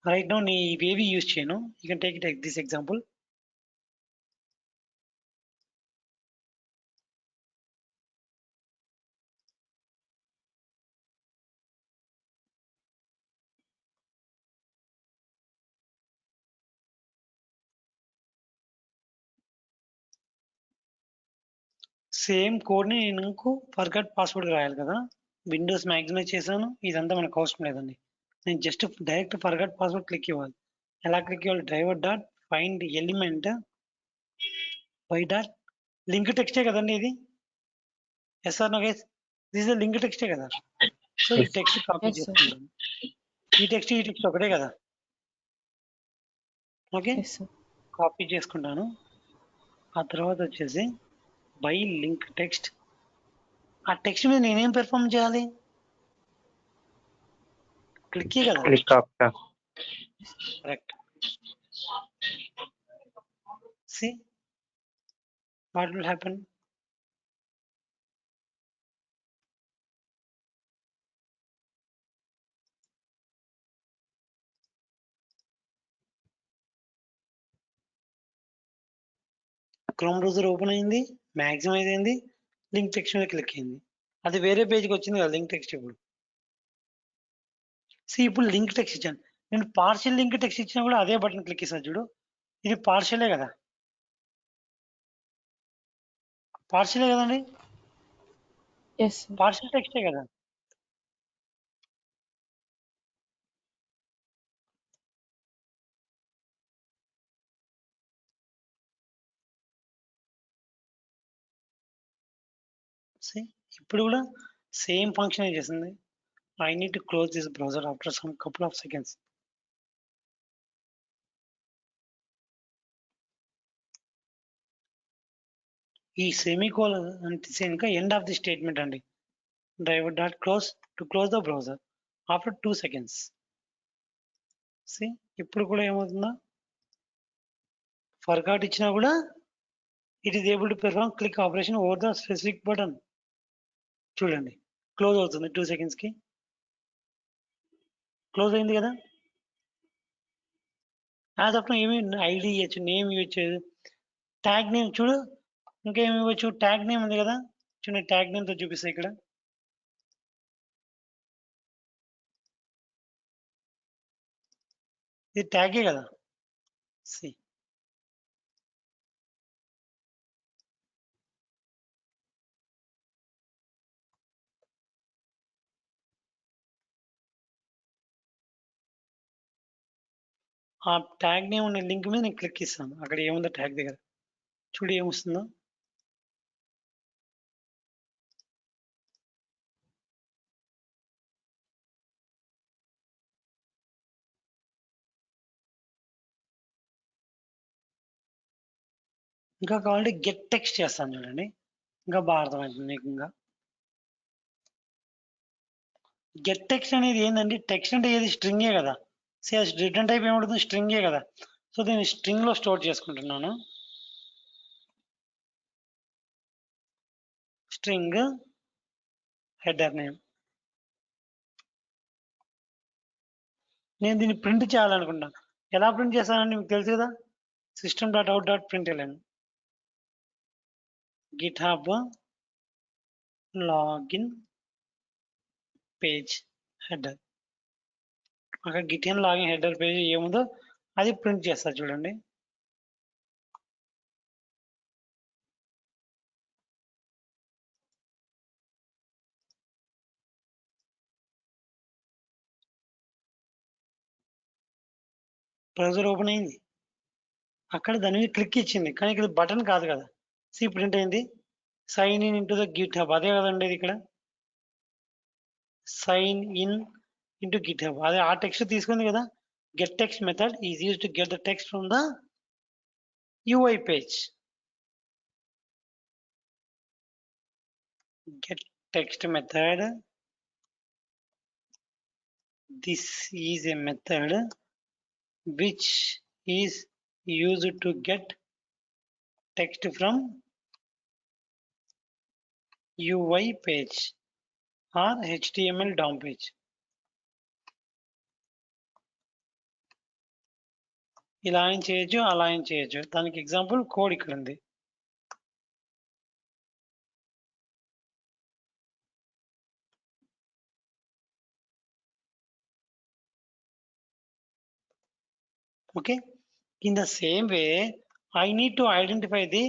రైట్ నౌ నీ ఇవేవి యూజ్ చేయను. You can take it this example. Same కోడ్ని నేను ఫర్గట్ పాస్వర్డ్ రాయాలి కదా, విండోస్ మ్యాక్సిమైజ్ చేశాను. ఇదంతా మనకు అవసరం లేదండి. నేను just direct forgot password click ఇవ్వాలి. ఎలా క్లిక్ ఇవ్వాలి? Driver dot find element by dot link టెక్స్టే కదండి ఇది. Yes or no guys, this is link టెక్స్టే కదా. సో ఈ టెక్స్ట్ కాపీ Yes, sir. చేసుకుంటాను. ఈ టెక్స్ట్ ఒకటే కదా. Okay, yes sir. కాపీ చేసుకుంటాను. ఆ తర్వాత వచ్చేసి బై లింక్ టెక్స్ట్. ఆ టెక్స్ట్ మీద నేనేం పెర్ఫామ్ చేయాలి? క్లిక్ కదా. Click option. Correct. See what will happen? Chrome browser open అయింది, మ్యాక్సిమైజ్ అయింది, లింక్ టెక్స్ట్ మీద క్లిక్ అయింది. అది వేరే పేజ్కి వచ్చింది కదా లింక్ టెక్స్ట్. ఇప్పుడు ఇప్పుడు లింక్ టెక్స్ట్ ఇచ్చాను. నేను పార్షియల్ లింక్ టెక్స్ట్ ఇచ్చినా కూడా అదే బటన్ క్లిక్ ఇస్తాను చూడు. ఇది పార్షియలే కదా, పార్షియలే కదండి, ఎస్ సార్. పార్షియల్ టెక్స్టే కదా. ఇప్పుడు కూడా సేమ్ ఫంక్షన్ చేస్తుంది. I need to close this browser after some couple of seconds. ఈ సెమీకోలన్ అంటే ఇంకా ఎండ్ ఆఫ్ ది స్టేట్మెంట్ అండి. Driver dot close to close the browser after 2 seconds. ఇప్పుడు కూడా ఏమవుతుందా, ఫర్గాట్ ఇచ్చినా కూడా it is able to perform click operation over the specific button. చూడండి close అవుతుంది 2 seconds కి, క్లోజ్ అయింది కదా. యాజ్ ఆఫ్ ఏమి ఐడి ఇవ్వచ్చు, నేమ్ ఇవ్వచ్చు, ట్యాగ్ నేమ్ చూడు, ఇంకేమి ఇవ్వచ్చు, ట్యాగ్ నేమ్ ఉంది కదా చూడండి, ట్యాగ్ నేమ్ తో చూపిస్తాయి ఇక్కడ. ఇది ట్యాగే కదా. సి ఆ ట్యాగ్ నేమ్ ఉన్న లింక్ మీద నేను క్లిక్ ఇస్తాను. అక్కడ ఏముందో ట్యాగ్ దగ్గర చూడు ఏమొస్తుందో. ఇంకా కావాలంటే గెట్ టెక్స్ట్ చేస్తాను చూడండి, ఇంకా బాగా అర్థమవుతుంది మీకు. ఇంకా గెట్ టెక్స్ట్ అనేది ఏంటంటే, టెక్స్ట్ అంటే ఏది స్ట్రింగే కదా. రిటర్న్ టైప్ ఏముంటుంది, స్ట్రింగే కదా. సో దీన్ని స్ట్రింగ్ లో స్టోర్ చేసుకుంటున్నాను. String header name. నేను దీన్ని ప్రింట్ చేయాలనుకుంటాను. ఎలా ప్రింట్ చేస్తానని మీకు తెలుసు కదా, system.out.println GitHub login page header. అక్కడ గిట్హబ్ లాగిన్ హెడర్ పేజ్ ఏముందో అది ప్రింట్ చేస్తారు చూడండి. బ్రౌజర్ ఓపెన్ అయింది, అక్కడ దాని మీద క్లిక్ ఇచ్చింది, కానీ ఇక్కడ బటన్ కాదు కదా. ప్రింట్ అయింది, sign in into the GitHub, అదే కదండి ఇది. ఇక్కడ సైన్ ఇన్ ఇంటూ గిట్హబ్, అదే ఆ టెక్స్ట్ తీసుకుంది కదా. Get text method is use to get the text from the UI page. Get text method, this is a method which is used to get text from UI page or HTML DOM page. ఇలా ఆయన చేయొచ్చు, అలా ఆయన చేయొచ్చు. దానికి example code ఇక్కడ ఉంది. Okay, in the same way I need to identify the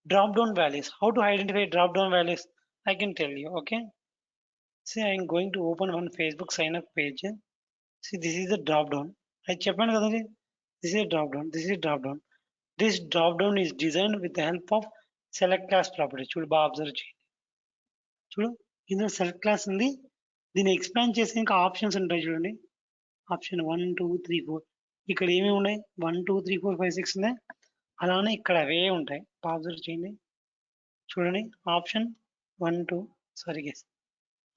drop down values. How to identify drop down values, I can tell you. Okay, see, I am going to open one Facebook sign up page. See, this is the drop down. I చెప్పాను కదండి, this is a drop down, this is a drop down. This drop down is designed with the help of select class property. చూడు బాగా observe చేయండి. చూడు ఇందులో select class ఉంది, దీన్ని expand చేసి ఇంకా ఆప్షన్స్ ఉంటాయి చూడండి. ఆప్షన్ 1 2 3 4, ఇక్కడ ఏమేమి ఉన్నాయి, 1 2 3 4 5 6 ఉన్నాయి. అలానే ఇక్కడ అవే ఉంటాయి, బాగా అబ్జర్వ్ చేయండి. చూడండి ఆప్షన్ 1 2 సారీ గెస్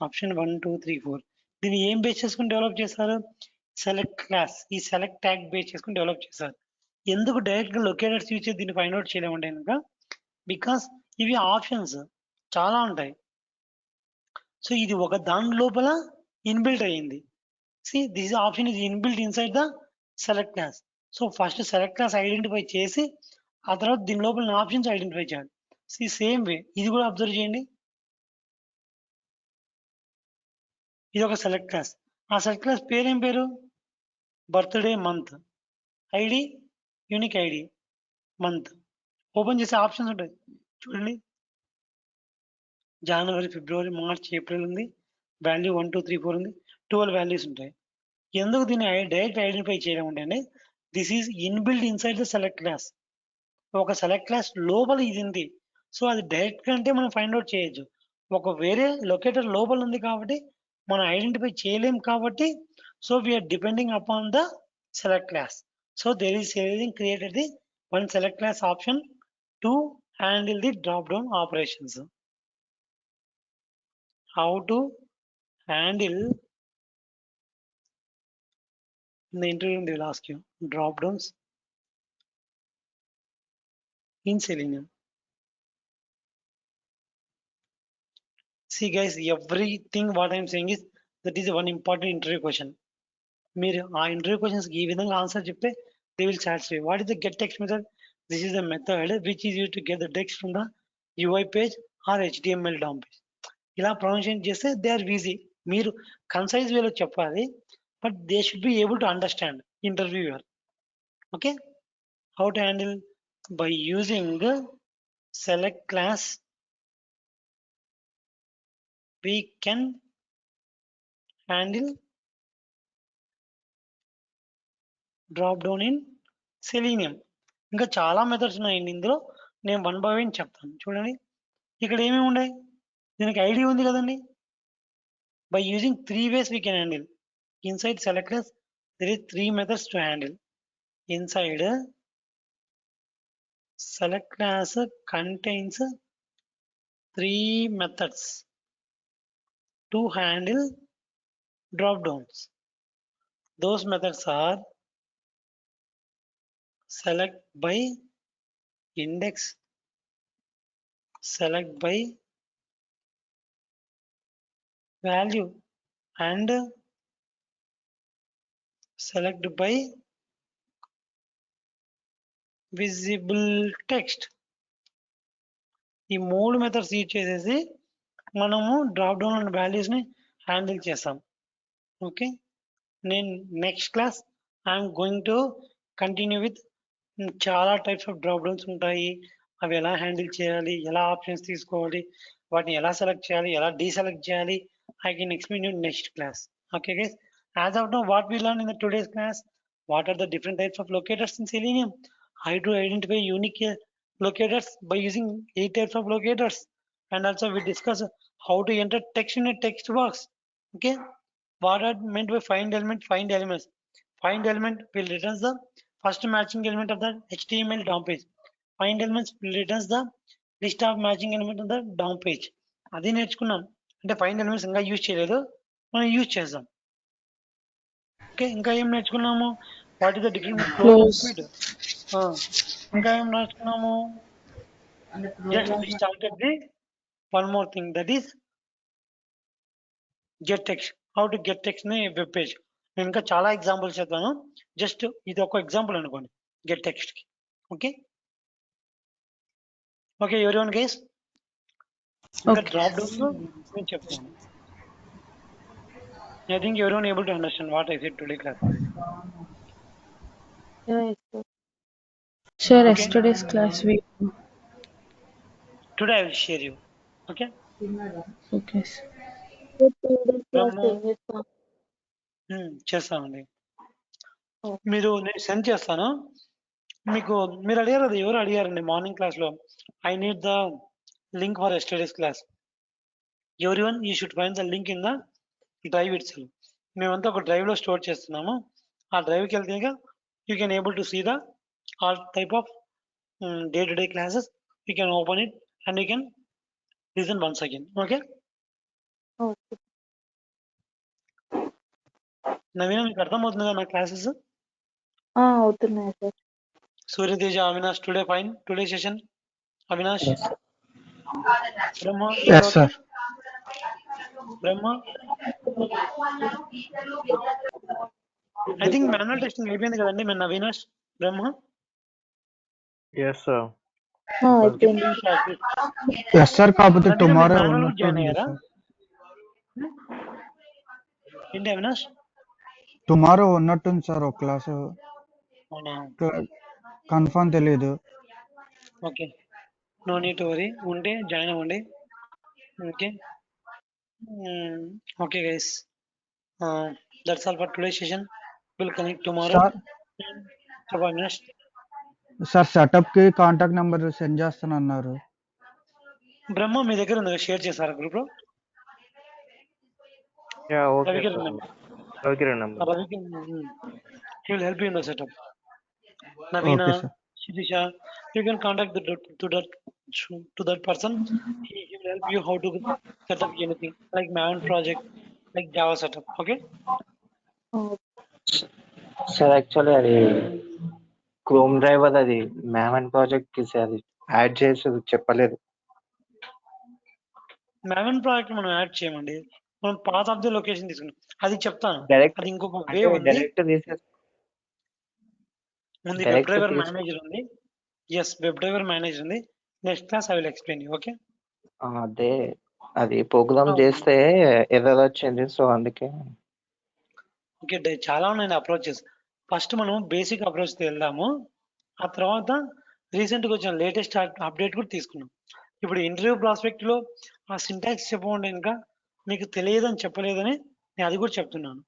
ఆప్షన్ 1 2 3 4. దీన్ని ఏం బేస్ చేసుకుని డెవలప్ చేస్తారు, సెలెక్ట్ క్లాస్, ఈ సెలెక్ట్ ట్యాగ్ బేస్ చేసుకుని డెవలప్ చేస్తారు. ఎందుకు డైరెక్ట్ గా లొకేటర్స్ యూజ్ చేసి దీన్ని ఫైండ్ అవుట్ చేయలేమంటే కనుక, బికాస్ ఇవి ఆప్షన్స్ చాలా ఉంటాయి. సో ఇది ఒక దాని లోపల ఇన్బిల్ట్ అయ్యింది. See this option is inbuilt inside the select class. So first select class identify చేసి ఆ తర్వాత దీని లోపల ఆప్షన్స్ ఐడెంటిఫై చేయాలి. సి సేమ్ వే ఇది కూడా అబ్జర్వ్ చేయండి. ఇది ఒక సెలెక్ట్ క్లాస్, ఆ సెలెక్ట్ క్లాస్ పేరు ఏం పేరు, birthday month, ID unique ID month. Open చేసే ఆప్షన్స్ ఉంటాయి చూడండి, జనవరి ఫిబ్రవరి మార్చ్ ఏప్రిల్ ఉంది, వాల్యూ 1 2 3 4 ఉంది, 12 వాల్యూస్ ఉంటాయి. ఎందుకు దీన్ని డైరెక్ట్ ఐడెంటిఫై చేయడం అంటే, this is inbuilt inside the select class. ఒక సెలెక్ట్ క్లాస్ లోపల ఇది ఉంది. సో అది డైరెక్ట్ అంటే మనం ఫైండ్ అవుట్ చేయొచ్చు. ఒక వేరే లొకేటర్ లోపల ఉంది కాబట్టి మనం ఐడెంటిఫై చేయలేం కాబట్టి, so we are depending upon the select class. So there is created the one select class option to handle the drop down operations. How to handle, in the interview they will ask you drop downs in Selenium. See guys, everything what I am saying is that is one important interview question. మీరు ఆ interview questions ఈ విధంగా answer చెప్తే they will satisfy. What is the get text method, this is the method which is use to get the text from the UI page or HTML DOM page. ఇలా pronunciation చేస్తే they are easy. మీరు concise వేలో చెప్పాలి, but they should be able to understand interviewer. Okay, how to handle by using select class, we can handle drop down in selenium. ఇంకా చాలా methods ఉన్నాయండి ఇందులో. నేను 1 by 1 చెప్తాను. చూడండి ఇక్కడ ఏమేమి ఉన్నాయి, దీనికి ఐడి ఉంది కదండి. By using 3 ways we can handle. Inside select class, there is 3 methods to handle. Inside select class contains 3 methods to handle drop downs. Those methods are select by index, select by value, and select by visible text. ఈ 3 methods use చేసేసి మనము drop down and values ని handle చేస్తాం. Okay, నేను next class I'm going to continue with చాలా types of drop downs ఉంటాయి. అవి ఎలా హ్యాండిల్ చేయాలి, ఎలా ఆప్షన్స్ తీసుకోవాలి, వాటిని ఎలా సెలెక్ట్ చేయాలి, ఎలా డీసెలెక్ట్ చేయాలి, I can explain you next class. Okay guys, as of now what we learned in the today's class, what are the different types of locators in Selenium, how to identify unique locators by using 8 types of locators, and also we discuss how to enter text in a text box. Okay, what are meant by find element, find elements. Find element will returns the first matching element of the HTML DOM page. Find elements will returns the list of matching element of the DOM page. అది నేర్చుకున్నాం. అంటే find elements ఇంకా use చేయలేదు, మనం use చేద్దాం. Okay, ఇంకా ఏం నేర్చుకున్నాము, what is the different close speed. ఇంకా ఏం నేర్చుకున్నాము, just we started the one more thing, that is get text. How to get text ని వెబ్ పేజ్. నేను ఇంకా చాలా ఎగ్జాంపుల్స్ చెప్తాను, జస్ట్ ఇది ఒక ఎగ్జాంపుల్ అనుకోండి గెట్ టెక్స్ట్ కి. ఓకే ఓకే ఎవరీవన్ గైస్, ఇంకా డ్రాప్ డౌన్ నేను చెప్తాను. I think everyone able to understand what I said today class. Yeah, yes, sir. Sure, Okay. yesterday's class we. Today I will share you. Okay. Okay. Sir. With today's class Brahmo. ఏం చేస్తాం? చేస్తామండి. Oh. మీరు నేను send చేస్తాను మీకు. మీరు అడిగారు అది ఎవరు అడిగారండి మార్నింగ్ క్లాస్ లో, I need the link for yesterday's class. Everyone you should find the link in the drive itself. మేమంతా ఒక డ్రైవ్ లో స్టోర్ చేస్తున్నాము. ఆ డ్రైవ్కి వెళ్తే you can able to see the all type of day to day classes. You can open it and you can listen once again. Okay Okay. Naveena, మీకు అర్థమవుతుంది కదా నా క్లాసెస్? అవుతున్నాయి sir. Suryateja, Avinash, today fine, today session. Avinash, Yes. Brahma, Yes, okay sir. Brahma. I think manual testing అయిపోయింది కదండి మన Avinash, Brahma. Yes, sir. అయిపోయింది. Yes sir, కాకపోతే నవీన, టుమారో మీరు మాన్యువల్ ఉన్నట్టు జాయిన్ ఉంది అయ్యారా? సార్. ఏంటి అవినాష్? టుమారో ఉన్నట్టుంది సార్ ఒక క్లాసు, అవునా, కన్ఫర్మ్ తెలియదు. Okay, no need to worry, ఉంటే జాయిన్ అవ్వండి. Okay okay guys, that's all for today session. Will connect tomorrow. Sir Avinash, sir setup కి కాంటాక్ట్ నెంబర్ సెండ్ చేస్తానన్నారు. బ్రహ్మ మీ దగ్గర ఉంది, షేర్ చేశారా గ్రూప్ లో? Yeah, okay. రవికి sir. Number, Okay, remember. రవికి he will help you in the setup. Navina, okay sir. Shirisha, you can contact to that person. He will help you how to set up anything like Maven project, like Java setup. Okay. Sir actually అది chrome driver, అది మ్యామన్ project కి అది add చేసి చెప్పలేదు. Maven project మనం add చేయమండి, మనం path of the location తీసుకున్నాం, అది చెప్తాను. డైరెక్ట్ అది ఇంకొక వే అంటే ఉంది, డైరెక్ట్ తీసేసి ఉంది వెబ్ direct డ్రైవర్ తీసు- మేనేజర్ ఉంది. ఎస్, వెబ్ డ్రైవర్ మేనేజర్ ఉంది. Next class I will explain you. Okay. అదే అది ప్రోగ్రామ్ చేస్తే ఎర్రర్ వచ్చింది, సో అందుకే. ఓకే, చాలా ఉన్నాయి అప్రోచెస్. ఫస్ట్ మనం బేసిక్ అప్రోచ్ వెళ్దాము, ఆ తర్వాత రీసెంట్గా వచ్చిన లేటెస్ట్ అప్డేట్ కూడా తీసుకున్నాం. ఇప్పుడు ఇంటర్వ్యూ ప్రాస్పెక్ట్ లో ఆ సింటాక్స్ చెప్పకుండా ఇంకా మీకు తెలియదని చెప్పలేదని నేను అది కూడా చెప్తున్నాను.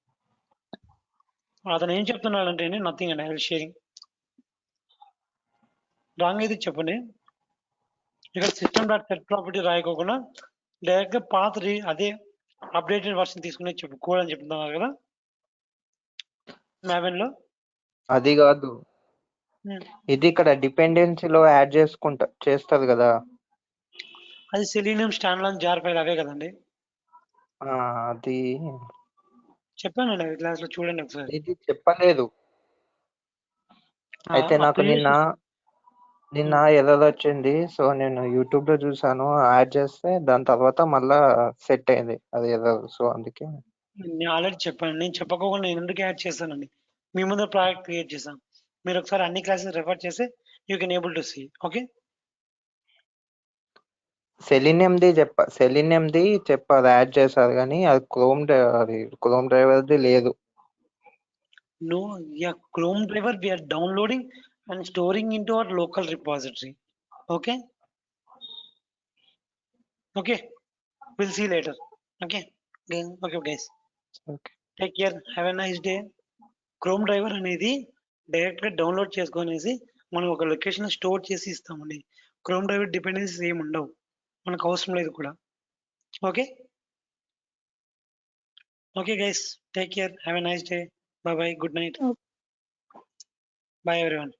అతను ఏం చెప్తున్నాడంటే నథింగ్ అండి, ఐ విల్ షేరింగ్. రాంగ్ అయితే చెప్పండి. ఇక్కడ సిస్టమ్ డాట్ సెట్ ప్రాపర్టీ రాయకోకుండా డైరెక్ట్ గా పాత అదే అప్డేటెడ్ వర్షన్ తీసుకునే చెప్పుకోవాలని చెప్తున్నారు కదా Maven లో. అది కాదు, ఇది ఇక్కడ డిపెండెన్సీలో యాడ్ చేస్తుంది కదా. అది సెలీనియం స్టాండ్ జార్ ఫైల్ అవే కదండి. అది చెప్పానండి క్లాస్ లో, చూడండి ఒకసారి. ఇది చెప్పలేదు. అయితే నాకు నిన్న ఎర్రర్ వచ్చింది. సో నేను యూట్యూబ్ లో చూసాను, యాడ్ చేస్తే దాని తర్వాత మళ్ళా సెట్ అయింది అది ఎర్రర్. సో అందుకే నేను ఆల్రెడీ చెప్పాను, నేను చెప్పకోకుండా నేను ఎందుకు యాడ్ చేస్తానండి. మీ ముందు ప్రాజెక్ట్ క్రియేట్ చేశాను, మీరు ఒకసారి అన్ని క్లాసెస్ రెఫర్ చేస్తే you can able to see. Okay, సెలీనియంది చెప్పారు యాడ్ చేశారు, కానీ అది క్రోమ్ డ్రైవర్ది లేదు. no, yeah, Chrome driver we are downloading and storing into our local repository. Okay, we'll see later. Okay guys, Okay. take care, have a nice day. Chrome driver అనేది direct గా download చేసుకునేసి మనం ఒక location store చేసి ఇస్తామండి. Chrome driver dependencies ఏమి ఉండవు, మనకు అవసరం లేదు కూడా. Okay guys, take care, have a nice day, by by, good night, Okay. By everyone.